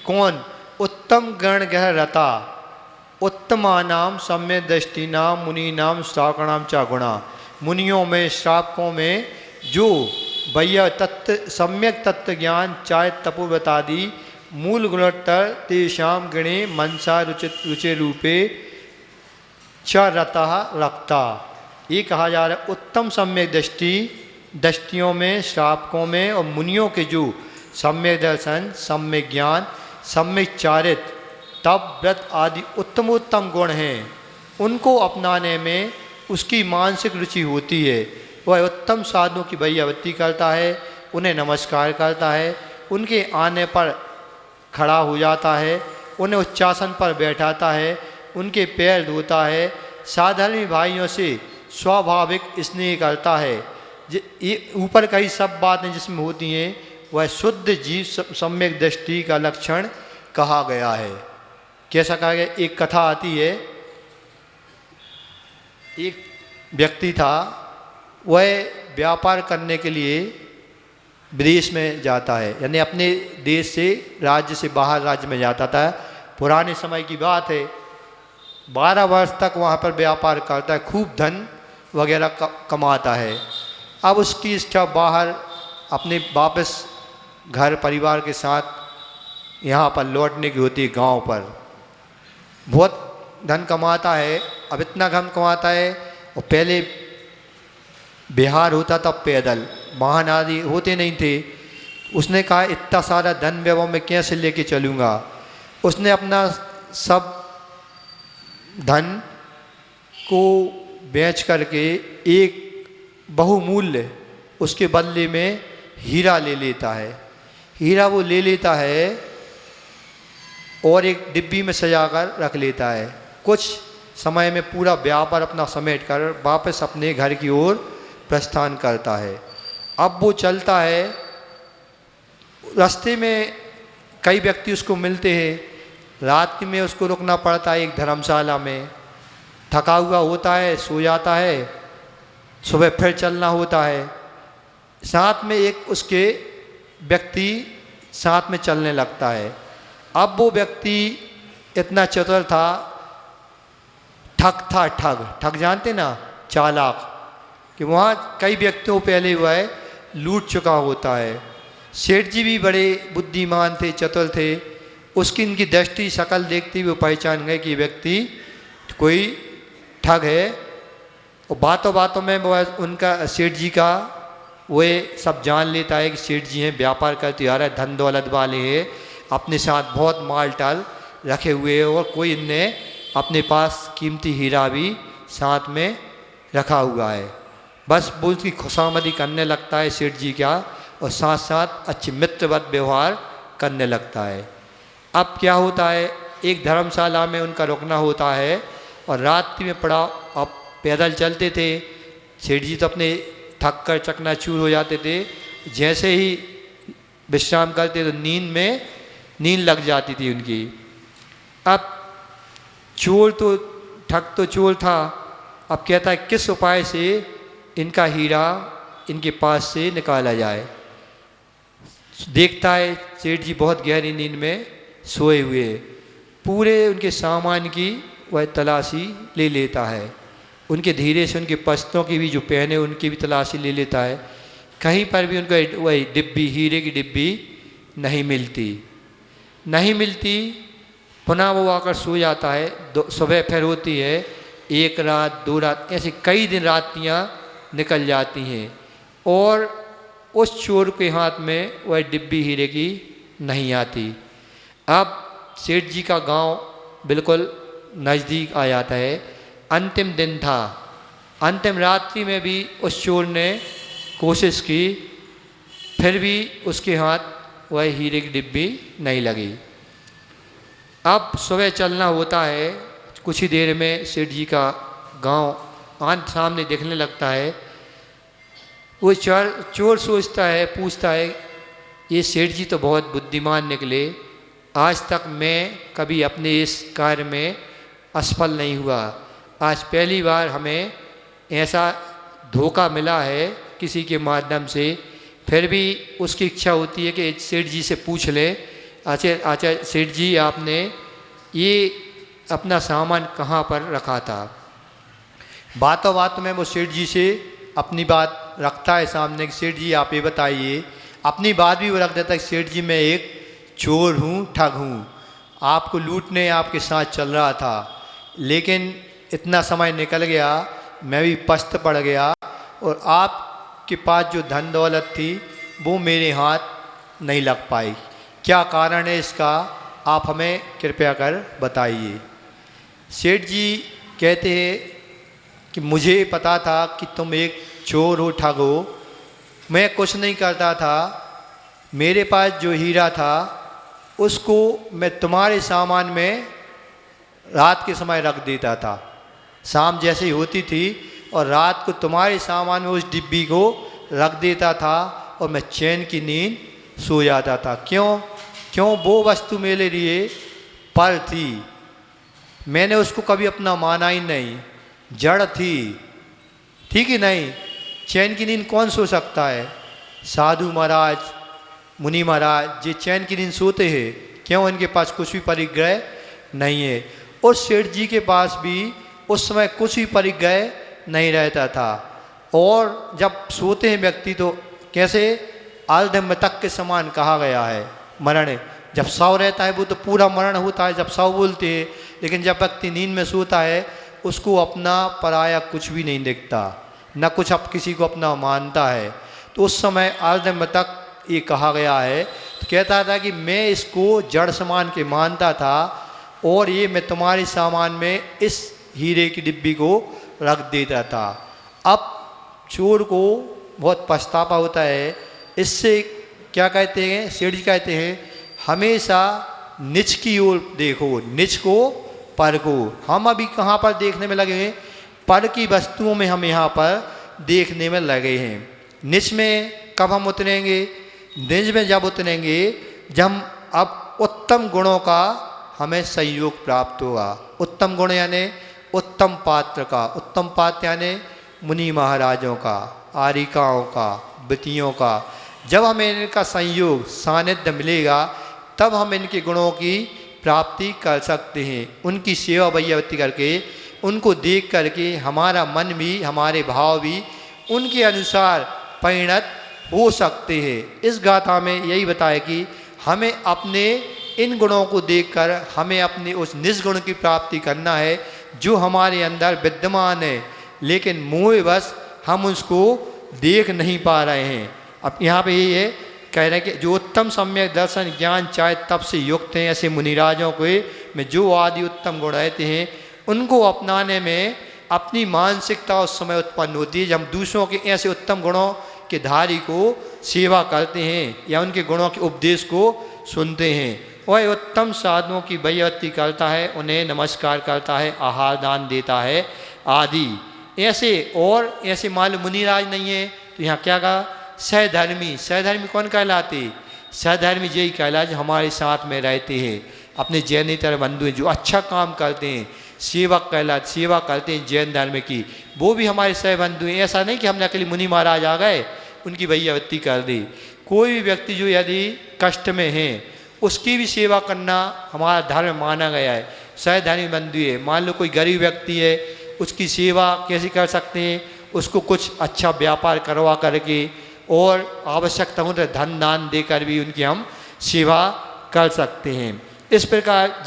कौन? उत्तम गण ग्रह रता, उत्तमानाम सम्यक दृष्टि नाम मुनि नाम श्रावकाणाम चा गुणा। मुनियों में, श्रावकों में जो वैया तत्व सम्यक तत्व ज्ञान चाहे तपोव्रतादि मूल गुणोत्तर तेषाम गणे मनसा रुचि रूपे च रतः रक्ता। ये कहा जा रहा है उत्तम सम्यक दृष्टि, दृष्टियों में, श्रावकों में और मुनियों के जो सम्यक दर्शन, सम्यक ज्ञान, सम्यक चारित्र, तप, व्रत आदि उत्तमोत्तम गुण हैं, उनको अपनाने में उसकी मानसिक रुचि होती है। वह उत्तम साधुओं की वैयावृत्ति करता है, उन्हें नमस्कार करता है, उनके आने पर खड़ा हो जाता है, उन्हें उच्चासन पर बैठाता है, उनके पैर धोता है, साधर्मी भाइयों से स्वाभाविक स्नेह करता है। ये ऊपर कई सब बातें जिसमें होती हैं वह शुद्ध जीव सम्यक दृष्टि का लक्षण कहा गया है। कैसा कहा गया? एक कथा आती है, एक व्यक्ति था, वह व्यापार करने के लिए विदेश में जाता है, यानी अपने देश से, राज्य से बाहर राज्य में जाता था। पुराने समय की बात है, 12 वर्ष तक वहाँ पर व्यापार करता है, खूब धन वगैरह कमाता है। अब उसकी इच्छा बाहर अपने वापस घर परिवार के साथ यहाँ पर लौटने की होती है, गांव पर। बहुत धन कमाता है, अब इतना धन कमाता है, और पहले बिहार होता था पैदल, वाहन आदि होते नहीं थे। उसने कहा इतना सारा धन वैभव में कैसे लेके चलूँगा। उसने अपना सब धन को बेच करके एक बहुमूल्य उसके बदले में हीरा ले लेता है। हीरा वो ले लेता है और एक डिब्बी में सजा कर रख लेता है। कुछ समय में पूरा व्यापार अपना समेट कर वापस अपने घर की ओर प्रस्थान करता है। अब वो चलता है, रास्ते में कई व्यक्ति उसको मिलते हैं, रात में उसको रुकना पड़ता है एक धर्मशाला में। थका हुआ होता है, सो जाता है, सुबह फिर चलना होता है। साथ में एक उसके व्यक्ति साथ में चलने लगता है। अब वो व्यक्ति इतना चतुर था, ठग जानते ना, चालाक, कि वहाँ कई व्यक्तियों पहले हुआ है लूट चुका होता है। सेठ जी भी बड़े बुद्धिमान थे, चतुर थे। उसकी इनकी दृष्टि शकल देखते हुए पहचान गए कि व्यक्ति कोई ठग है, और बातों बातों में वो उनका सेठ जी का वो सब जान लेता है कि सेठ जी हैं, व्यापार करते आ रहे, धन दौलत वाले हैं, अपने साथ बहुत माल टाल रखे हुए हैं, और कोई इनने अपने पास कीमती हीरा भी साथ में रखा हुआ है। बस वो उसकी खुशामदी करने लगता है सेठ जी का, और साथ साथ अच्छे मित्रवत व्यवहार करने लगता है। अब क्या होता है, एक धर्मशाला में उनका रुकना होता है, और रात्रि में पड़ा, अब पैदल चलते थे, सेठ जी तो अपने थक कर चकनाचूर हो जाते थे, जैसे ही विश्राम करते तो नींद लग जाती थी उनकी। अब चोर तो ठग तो चोर था, अब कहता है किस उपाय से इनका हीरा इनके पास से निकाला जाए। देखता है सेठ जी बहुत गहरी नींद में सोए हुए, पूरे उनके सामान की वह तलाशी ले लेता है, उनके धीरे से उनके पस्तों की भी जो पहने उनकी भी तलाशी ले लेता है। कहीं पर भी उनका वही डिब्बी, हीरे की डिब्बी नहीं मिलती। पुनः वो आकर सो जाता है। सुबह फिर होती है, 1 रात 2 रात, ऐसे कई दिन रातियाँ निकल जाती हैं, और उस चोर के हाथ में वह डिब्बी हीरे की नहीं आती। अब सेठ जी का गांव बिल्कुल नज़दीक आ जाता है। अंतिम दिन था, अंतिम रात्रि में भी उस चोर ने कोशिश की, फिर भी उसके हाथ वह हीरे की डिब्बी नहीं लगी। अब सुबह चलना होता है, कुछ ही देर में सेठ जी का गांव आंख सामने दिखने लगता है। वो चोर सोचता है, पूछता है, ये सेठ जी तो बहुत बुद्धिमान निकले, आज तक मैं कभी अपने इस कार्य में असफल नहीं हुआ, आज पहली बार हमें ऐसा धोखा मिला है किसी के माध्यम से। फिर भी उसकी इच्छा होती है कि सेठ जी से पूछ ले, अच्छा सेठ जी आपने ये अपना सामान कहाँ पर रखा था। बातों बातों में वो सेठ जी से अपनी बात रखता है सामने कि सेठ जी आप ये बताइए, अपनी बात भी वो रख देता है कि सेठ जी मैं एक चोर हूँ, ठग हूँ, आपको लूटने आपके साथ चल रहा था, लेकिन इतना समय निकल गया, मैं भी पस्त पड़ गया, और आपके पास जो धन दौलत थी वो मेरे हाथ नहीं लग पाई। क्या कारण है इसका, आप हमें कृपया कर बताइए। सेठ जी कहते हैं कि मुझे पता था कि तुम एक चोर हो, ठग हो, मैं कुछ नहीं करता था, मेरे पास जो हीरा था उसको मैं तुम्हारे सामान में रात के समय रख देता था, शाम जैसे ही होती थी और रात को तुम्हारे सामान में उस डिब्बी को रख देता था, और मैं चैन की नींद सो जाता था। क्यों वो वस्तु मेरे लिए पर थी, मैंने उसको कभी अपना माना ही नहीं, जड़ थी, ठीक ही नहीं। चैन की नींद कौन सो सकता है, साधु महाराज, मुनि महाराज ये चैन की नींद सोते हैं, क्यों, इनके पास कुछ भी परिग्रह नहीं है। उस सेठ जी के पास भी उस समय कुछ भी परिग्रह नहीं रहता था, और जब सोते हैं व्यक्ति तो कैसे अर्ध मृतक के समान कहा गया है। मरण जब सौ रहता है वो तो पूरा मरण होता है, जब सौ बोलते हैं, लेकिन जब व्यक्ति नींद में सोता है उसको अपना पराया कुछ भी नहीं दिखता, न कुछ अब किसी को अपना मानता है। तो उस समय अर्ध मृतक ये कहा गया है, तो कहता था कि मैं इसको जड़ समान के मानता था, और ये मैं तुम्हारे सामान में इस हीरे की डिब्बी को रख देता था। अब चोर को बहुत पछतावा होता है, इससे क्या कहते हैं, सेठ जी कहते हैं हमेशा निच की ओर देखो, निच को परखो। हम अभी कहाँ पर देखने में लगे हैं, पर की वस्तुओं में हम यहाँ पर देखने में लगे हैं। निच में कब हम उतरेंगे, निज में जब उतरेंगे जब हम अब उत्तम गुणों का हमें संयोग प्राप्त होगा। उत्तम गुण यानी उत्तम पात्र का, उत्तम पात्र यानी मुनि महाराजों का, आरिकाओं का, वितियों का। जब हमें इनका संयोग सानिध्य मिलेगा तब हम इनके गुणों की प्राप्ति कर सकते हैं। उनकी सेवा भैयावती करके, उनको देख करके हमारा मन भी, हमारे भाव भी उनके अनुसार परिणत हो सकते हैं। इस गाथा में यही बताया कि हमें अपने इन गुणों को देखकर हमें अपने उस निज गुण की प्राप्ति करना है, जो हमारे अंदर विद्यमान है, लेकिन मोहवश हम उसको देख नहीं पा रहे हैं। अब यहाँ पे ये कह रहे हैं कि जो उत्तम सम्यक दर्शन ज्ञान चाहे तब से युक्त हैं, ऐसे मुनिराजों के में जो आदि उत्तम गुण रहते हैं, उनको अपनाने में अपनी मानसिकता उस समय उत्पन्न होती है जब हम दूसरों के ऐसे उत्तम गुणों के धारी को सेवा करते हैं या उनके गुणों के उपदेश को सुनते हैं। वह उत्तम साधनों की बेइज्जती करता है, उन्हें नमस्कार करता है, आहार दान देता है आदि। ऐसे और ऐसे मालूम मुनिराज नहीं है तो यहाँ क्या कहा? सहधर्मी। सहधर्मी कौन कहलाते? सहधर्मी यही कहला जो हमारे साथ में रहते हैं, अपने जैनेतर बंधु हैं, जो अच्छा काम करते हैं, सेवक कहलाते, सेवा करते हैं जैन धर्म की, वो भी हमारे सहबंधु हैं। ऐसा नहीं कि हमने अकेले मुनि महाराज आ गए उनकी बेइज्जती कर दी। कोई भी व्यक्ति जो यदि कष्ट में है उसकी भी सेवा करना हमारा धर्म माना गया है। सहधर्मी बंधु है, मान लो कोई गरीब व्यक्ति है, उसकी सेवा कैसे कर सकते हैं? उसको कुछ अच्छा व्यापार करवा करके और आवश्यकता हो तो धन दान देकर भी उनकी हम सेवा कर सकते हैं। इस प्रकार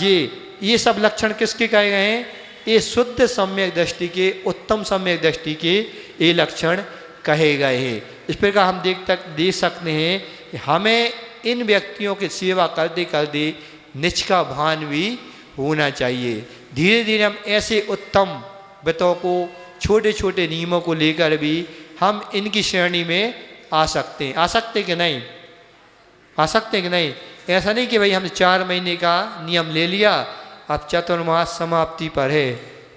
ये सब लक्षण किसके कहे गए हैं? ये शुद्ध सम्यक दृष्टि के, उत्तम सम्यक दृष्टि के ये लक्षण कहे गए हैं। इस प्रकार हम देख सकते हैं कि हमें इन व्यक्तियों की सेवा करते करते निज का भान भी होना चाहिए। धीरे धीरे हम ऐसे उत्तम व्रतों को, छोटे छोटे नियमों को लेकर भी हम इनकी श्रेणी में आ सकते हैं। आ सकते कि नहीं? आ सकते कि नहीं? ऐसा नहीं कि भाई हमने 4 महीने का नियम ले लिया, अब चतुर्मास समाप्ति पर है।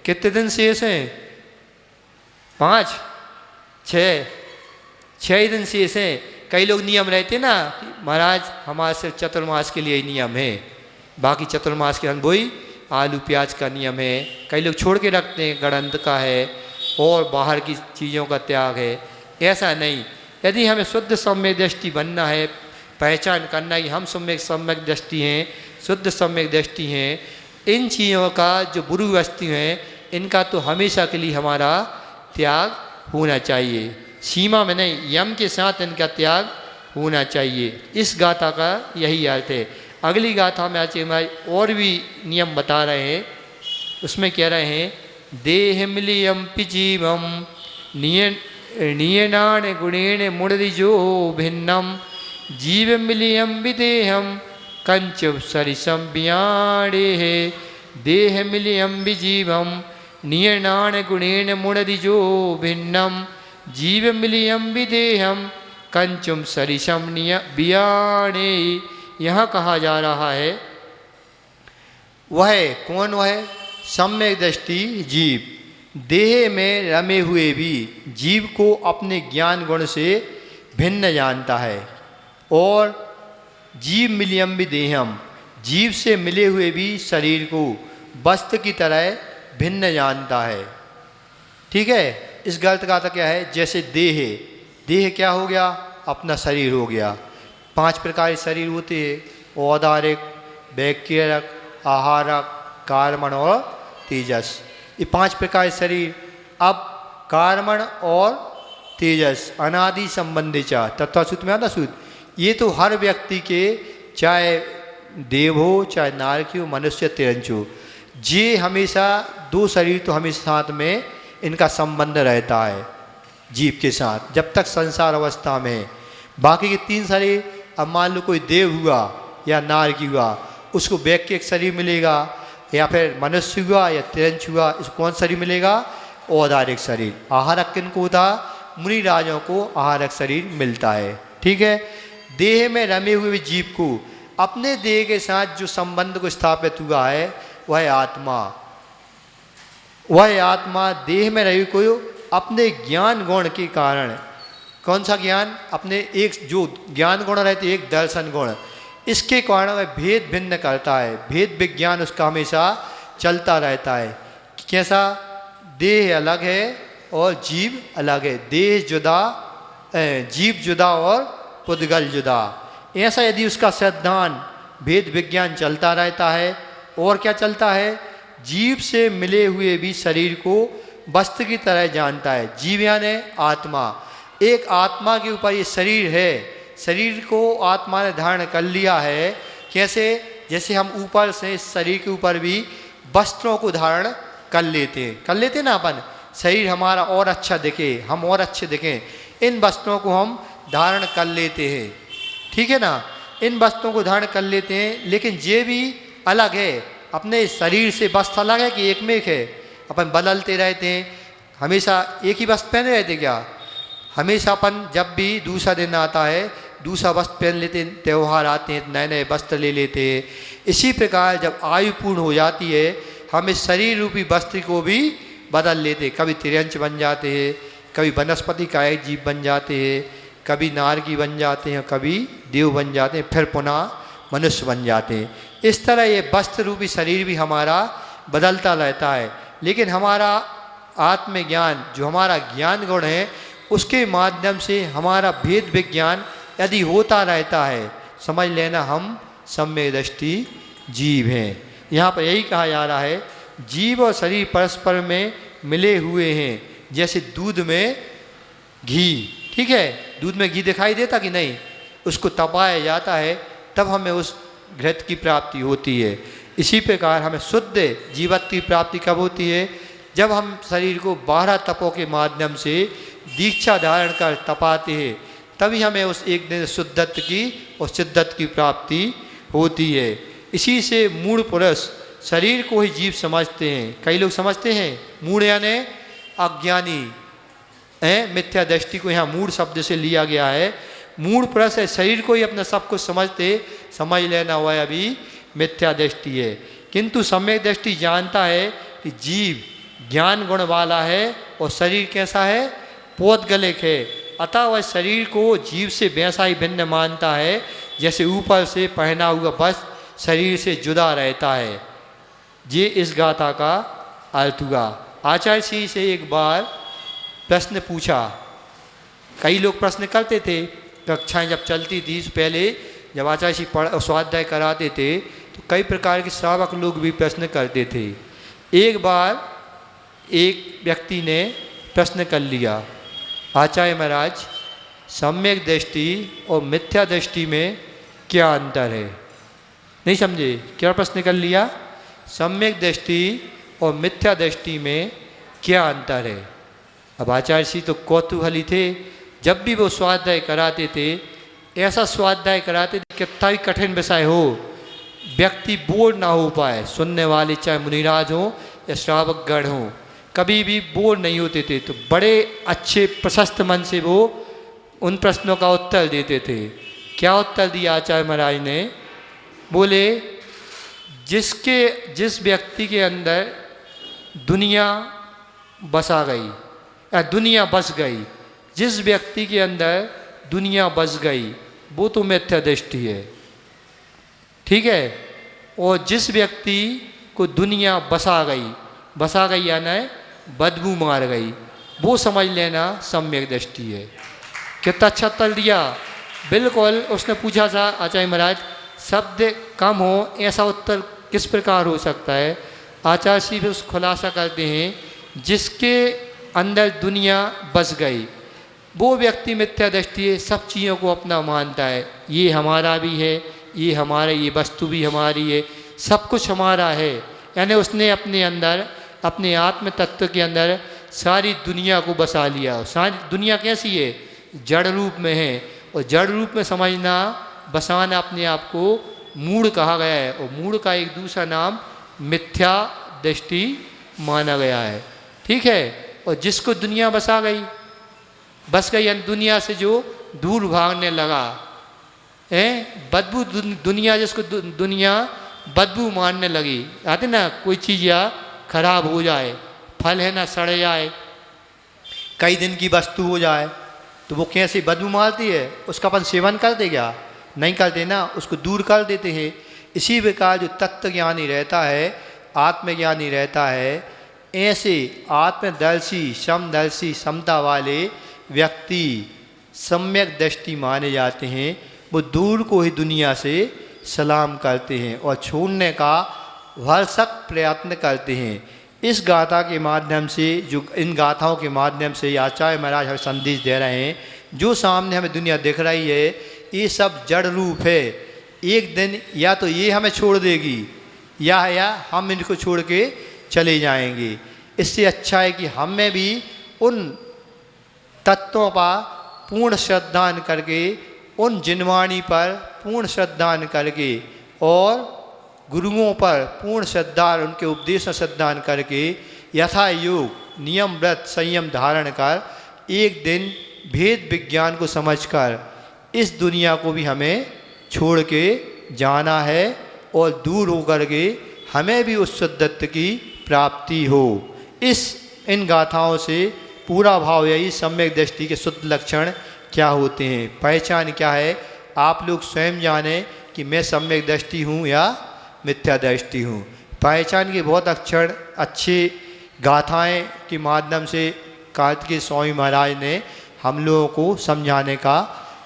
कितने दिन शेष हैं? 5, 6 दिन शेष हैं। कई लोग नियम रहते ना, महाराज हमारा सिर्फ चतुर्मास के लिए ही नियम है, बाकी चतुर्मास के अंदर वही आलू प्याज का नियम है। कई लोग छोड़ के रखते हैं, गणंत का है और बाहर की चीज़ों का त्याग है। ऐसा नहीं, यदि हमें शुद्ध सम्यक दृष्टि बनना है, पहचान करना है कि हम सम्यक दृष्टि हैं, शुद्ध सम्यक दृष्टि हैं, इन चीज़ों का जो बुरी वस्तु हैं इनका तो हमेशा के लिए हमारा त्याग होना चाहिए। सीमा में नहीं, यम के साथ इनका त्याग होना चाहिए। इस गाथा का यही अर्थ है। अगली गाथा में आचार्य महाराज और भी नियम बता रहे हैं। उसमें कह रहे हैं, देह मिलियम पिजीवम नियनान गुणेन मुड़िजो भिन्नम जीव मिलियम विदेहम कंच सरिसम ब्याणे है। देह मिलियम विजीवम नियनान गुणेन मुड़िजो भिन्नम जीव मिलियम विदेहम कंचुम सरिसम ब्याणे। यहाँ कहा जा रहा है वह कौन? वह सम्यक दृष्टि जीव, देह में रमे हुए भी जीव को अपने ज्ञान गुण से भिन्न जानता है, और जीव मिलियम भी देहम, जीव से मिले हुए भी शरीर को वस्तु की तरह भिन्न जानता है। ठीक है, इस गलत का तो क्या है? जैसे देह, देह क्या हो गया? अपना शरीर हो गया। 5 प्रकार के शरीर होते हैं, औदारिक, वैक्यरक, आहारक, कार्मण और तेजस। ये 5 प्रकार के शरीर। अब कार्मण और तेजस अनादि संबंधी चा तत्वसूत्र में आता सूत्र, ये तो हर व्यक्ति के, चाहे देव हो चाहे नारकी हो, मनुष्य तिरंच हो, ये हमेशा 2 शरीर तो हमेशा साथ में इनका संबंध रहता है जीव के साथ जब तक संसार अवस्था में है। बाकी के 3 शरीर, अब मान लो कोई देव हुआ या नारकी हुआ, उसको वैक्यिक शरीर मिलेगा, या फिर मनुष्य हुआ या तिरंच हुआ, इसको कौन शरीर मिलेगा? औदारिक शरीर। आहारक किनको होता? मुनि राजों को आहारक शरीर मिलता है। ठीक है, देह में रमे हुए जीव को अपने देह के साथ जो संबंध को स्थापित हुआ है वह आत्मा, वह आत्मा देह में रही को अपने ज्ञान गुण के कारण, कौन सा ज्ञान? अपने एक जो ज्ञान गुण रहते, एक दर्शन गुण, इसके कारण वह भेद भिन्न करता है। भेद विज्ञान उसका हमेशा चलता रहता है। कैसा? देह अलग है और जीव अलग है, देह जुदा, जीव जुदा और पुद्गल जुदा। ऐसा यदि उसका सिद्धांत भेद विज्ञान चलता रहता है, और क्या चलता है? जीव से मिले हुए भी शरीर को वस्तु की तरह जानता है। जीव यानी आत्मा, एक आत्मा के ऊपर ये शरीर है, शरीर को आत्मा ने धारण कर लिया है। कैसे? जैसे हम ऊपर से शरीर के ऊपर भी वस्त्रों को धारण कर लेते हैं, कर लेते ना अपन, शरीर हमारा और अच्छा दिखे, हम और अच्छे दिखें, इन वस्त्रों को हम धारण कर लेते हैं, ठीक है ना, इन वस्त्रों को धारण कर लेते हैं। लेकिन ये भी अलग है, अपने शरीर से वस्त्र अलग है कि एक में एक है, अपन बदलते रहते हैं, हमेशा एक ही वस्त्र पहने रहते क्या, हमेशा अपन जब भी दूसरा दिन आता है दूसरा वस्त्र पहन लेते हैं, त्यौहार आते हैं नए नए वस्त्र ले लेते हैं। इसी प्रकार जब आयु पूर्ण हो जाती है हम इस शरीर रूपी वस्त्र को भी बदल लेते हैं, कभी तिर्यंच बन जाते हैं, कभी वनस्पति का एक जीव बन जाते हैं, कभी नारकी बन जाते हैं, कभी देव बन जाते हैं, फिर पुनः मनुष्य बन जाते हैं। इस तरह ये वस्त्र रूपी शरीर भी हमारा बदलता रहता है। लेकिन हमारा आत्मज्ञान जो हमारा ज्ञान गुण है उसके माध्यम से हमारा भेद विज्ञान यदि होता रहता है, समझ लेना हम सम्यक दृष्टि जीव हैं। यहाँ पर यही कहा जा रहा है जीव और शरीर परस्पर में मिले हुए हैं, जैसे दूध में घी, ठीक है, दूध में घी दिखाई देता कि नहीं, उसको तपाया जाता है तब हमें उस घृत की प्राप्ति होती है। इसी प्रकार हमें शुद्ध जीवत्व की प्राप्ति कब होती है, जब हम शरीर को 12 तपों के माध्यम से दीक्षा धारण कर तपाते हैं, तभी हमें उस एक दिन शुद्धत्व की और सिद्धत्व की प्राप्ति होती है। इसी से मूढ़ पुरुष शरीर को ही जीव समझते हैं। कई लोग समझते हैं मूढ़ यानी अज्ञानी है, मिथ्या दृष्टि को यहाँ मूढ़ शब्द से लिया गया है। मूढ़ पुरुष है शरीर को ही अपना सब कुछ समझते, समझ लेना हुआ अभी मिथ्या दृष्टि है। किंतु सम्यक दृष्टि जानता है कि जीव ज्ञान गुण वाला है और शरीर कैसा है, पौद्गलिक है, अतः वह शरीर को जीव से वैसा ही भिन्न मानता है जैसे ऊपर से पहना हुआ वस्त्र शरीर से जुदा रहता है। ये इस गाथा का अर्थ हुआ। आचार्य श्री से एक बार प्रश्न पूछा, कई लोग प्रश्न करते थे, कक्षाएं जब चलती थी पहले जब आचार्य श्री स्वाध्याय कराते थे तो कई प्रकार के श्रावक लोग भी प्रश्न करते थे। एक बार एक व्यक्ति ने प्रश्न कर लिया, आचार्य महाराज सम्यक दृष्टि और मिथ्या दृष्टि में क्या अंतर है। नहीं समझे, क्या प्रश्न कर लिया, सम्यक दृष्टि और मिथ्या दृष्टि में क्या अंतर है। अब आचार्य श्री तो कौतूहली थे, जब भी वो स्वाध्याय कराते थे ऐसा स्वाध्याय कराते थे कितना भी कठिन विषय हो व्यक्ति बोर ना हो पाए, सुनने वाले चाहे मुनिराज हो या श्रावक गण हो कभी भी बोर नहीं होते थे। तो बड़े अच्छे प्रशस्त मन से वो उन प्रश्नों का उत्तर देते थे। क्या उत्तर दिया आचार्य महाराज ने, बोले जिस व्यक्ति के अंदर दुनिया बसा गई या दुनिया बस गई, जिस व्यक्ति के अंदर दुनिया बस गई वो तो मिथ्या दृष्टि है, ठीक है, और जिस व्यक्ति को दुनिया बसा गई यानी बदबू मार गई, वो समझ लेना सम्यक दृष्टि है। कितना अच्छा उत्तर दिया। बिल्कुल उसने पूछा था आचार्य महाराज शब्द कम हो ऐसा उत्तर किस प्रकार हो सकता है। आचार्य श्री उस खुलासा करते हैं जिसके अंदर दुनिया बस गई वो व्यक्ति मिथ्या दृष्टि है, सब चीज़ों को अपना मानता है, ये हमारा भी है, ये हमारा, ये वस्तु भी हमारी है, सब कुछ हमारा है। यानी उसने अपने अंदर अपने आत्म तत्व के अंदर सारी दुनिया को बसा लिया। सारी दुनिया कैसी है, जड़ रूप में है, और जड़ रूप में समझना बसाना अपने आप को मूढ़ कहा गया है, और मूढ़ का एक दूसरा नाम मिथ्या दृष्टि माना गया है, ठीक है। और जिसको दुनिया बस गई यानी दुनिया से जो दूर भागने लगा है, बदबू दुनिया, जिसको दुनिया बदबू मारने लगी, आते ना कोई चीज़ या खराब हो जाए, फल है ना सड़ जाए, कई दिन की वस्तु हो जाए तो वो कैसे बदबू मारती है, उसका अपन सेवन करते क्या, नहीं करते ना, उसको दूर कर देते हैं। इसी प्रकार जो तत्वज्ञानी रहता है, आत्मज्ञानी रहता है, ऐसे आत्मदर्शी समदर्शी समता वाले व्यक्ति सम्यक दृष्टि माने जाते हैं। वो दूर को ही दुनिया से सलाम करते हैं और छोड़ने का भरसक प्रयत्न करते हैं। इस गाथा के माध्यम से, जो इन गाथाओं के माध्यम से आचार्य महाराज हमें संदेश दे रहे हैं, जो सामने हमें दुनिया दिख रही है ये सब जड़ रूप है, एक दिन या तो ये हमें छोड़ देगी या हम इनको छोड़ के चले जाएंगे। इससे अच्छा है कि हम में भी उन तत्वों पर पूर्ण श्रद्धान करके, उन जिनवाणी पर पूर्ण श्रद्धान करके और गुरुओं पर पूर्ण श्रद्धा, उनके उपदेश श्रद्धान करके यथा योग नियम व्रत संयम धारण कर एक दिन भेद विज्ञान को समझकर इस दुनिया को भी हमें छोड़ के जाना है और दूर होकर के हमें भी उस शुद्धत्व की प्राप्ति हो। इन गाथाओं से पूरा भाव यही सम्यक दृष्टि के शुद्ध लक्षण क्या होते हैं, पहचान क्या है। आप लोग स्वयं जाने कि मैं सम्यक दृष्टि हूँ या मिथ्या दृष्टि हूँ। पहचान के बहुत अक्षर अच्छे गाथाएं के माध्यम से कार्तिकेय स्वामी महाराज ने हम लोगों को समझाने का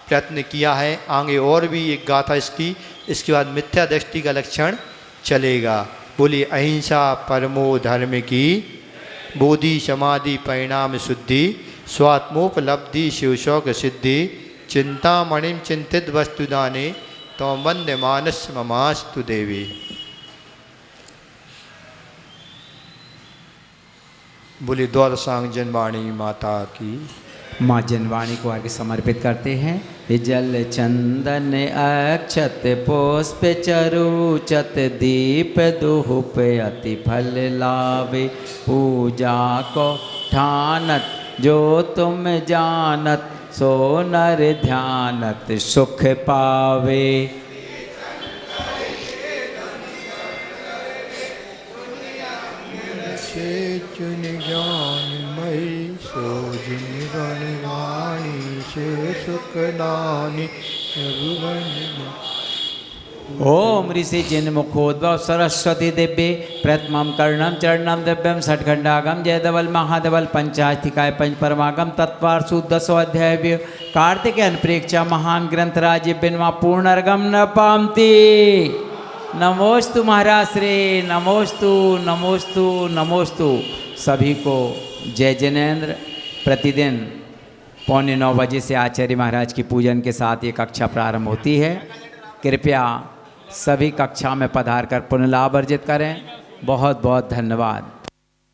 प्रयत्न किया है। आगे और भी एक गाथा इसके बाद मिथ्या दृष्टि का लक्षण चलेगा। बोलिए अहिंसा परमो धर्म की, बोधि समाधि परिणाम शुद्धि, स्वात्मोपलब्धि शिव शौक सिद्धि, चिंतामणिम चिंतित वस्तुदाने तो वंदे मानस ममास्तु देवी। बोली द्वार सांग जनवाणी माता की। माँ जनवाणी को आगे समर्पित करते हैं। जल चंदन अक्षत पुष्प चरुचत दीप धूप अति फल लावे, पूजा को ठानत जो तुम जानत, सो नर ध्यानत सुख पावे। चुन ज्ञान मई सो जिन गणवाणी से सुखदानी। ओम ऋषि जिन्मुखोद्भव सरस्वती दिव्ये प्रथमं कर्णम चरणम दिव्यम षट्खंडागम जय धवल महाधवल पंचाधिकाय पंच परमागम तत्वार्षु 10 अध्याय कार्तिकेय प्रेक्षा महान ग्रंथराज बिन्वा पूर्णर्गम न पामती। नमोस्तु महाराज श्री, नमोस्तु नमोस्तु नमोस्तु। सभी को जय जिनेन्द्र। प्रतिदिन 8:45 बजे से आचार्य महाराज की पूजन के साथ ये कक्षा प्रारंभ होती है। कृपया सभी कक्षा में पधार कर पुण्य लाभ अर्जित करें। बहुत बहुत धन्यवाद।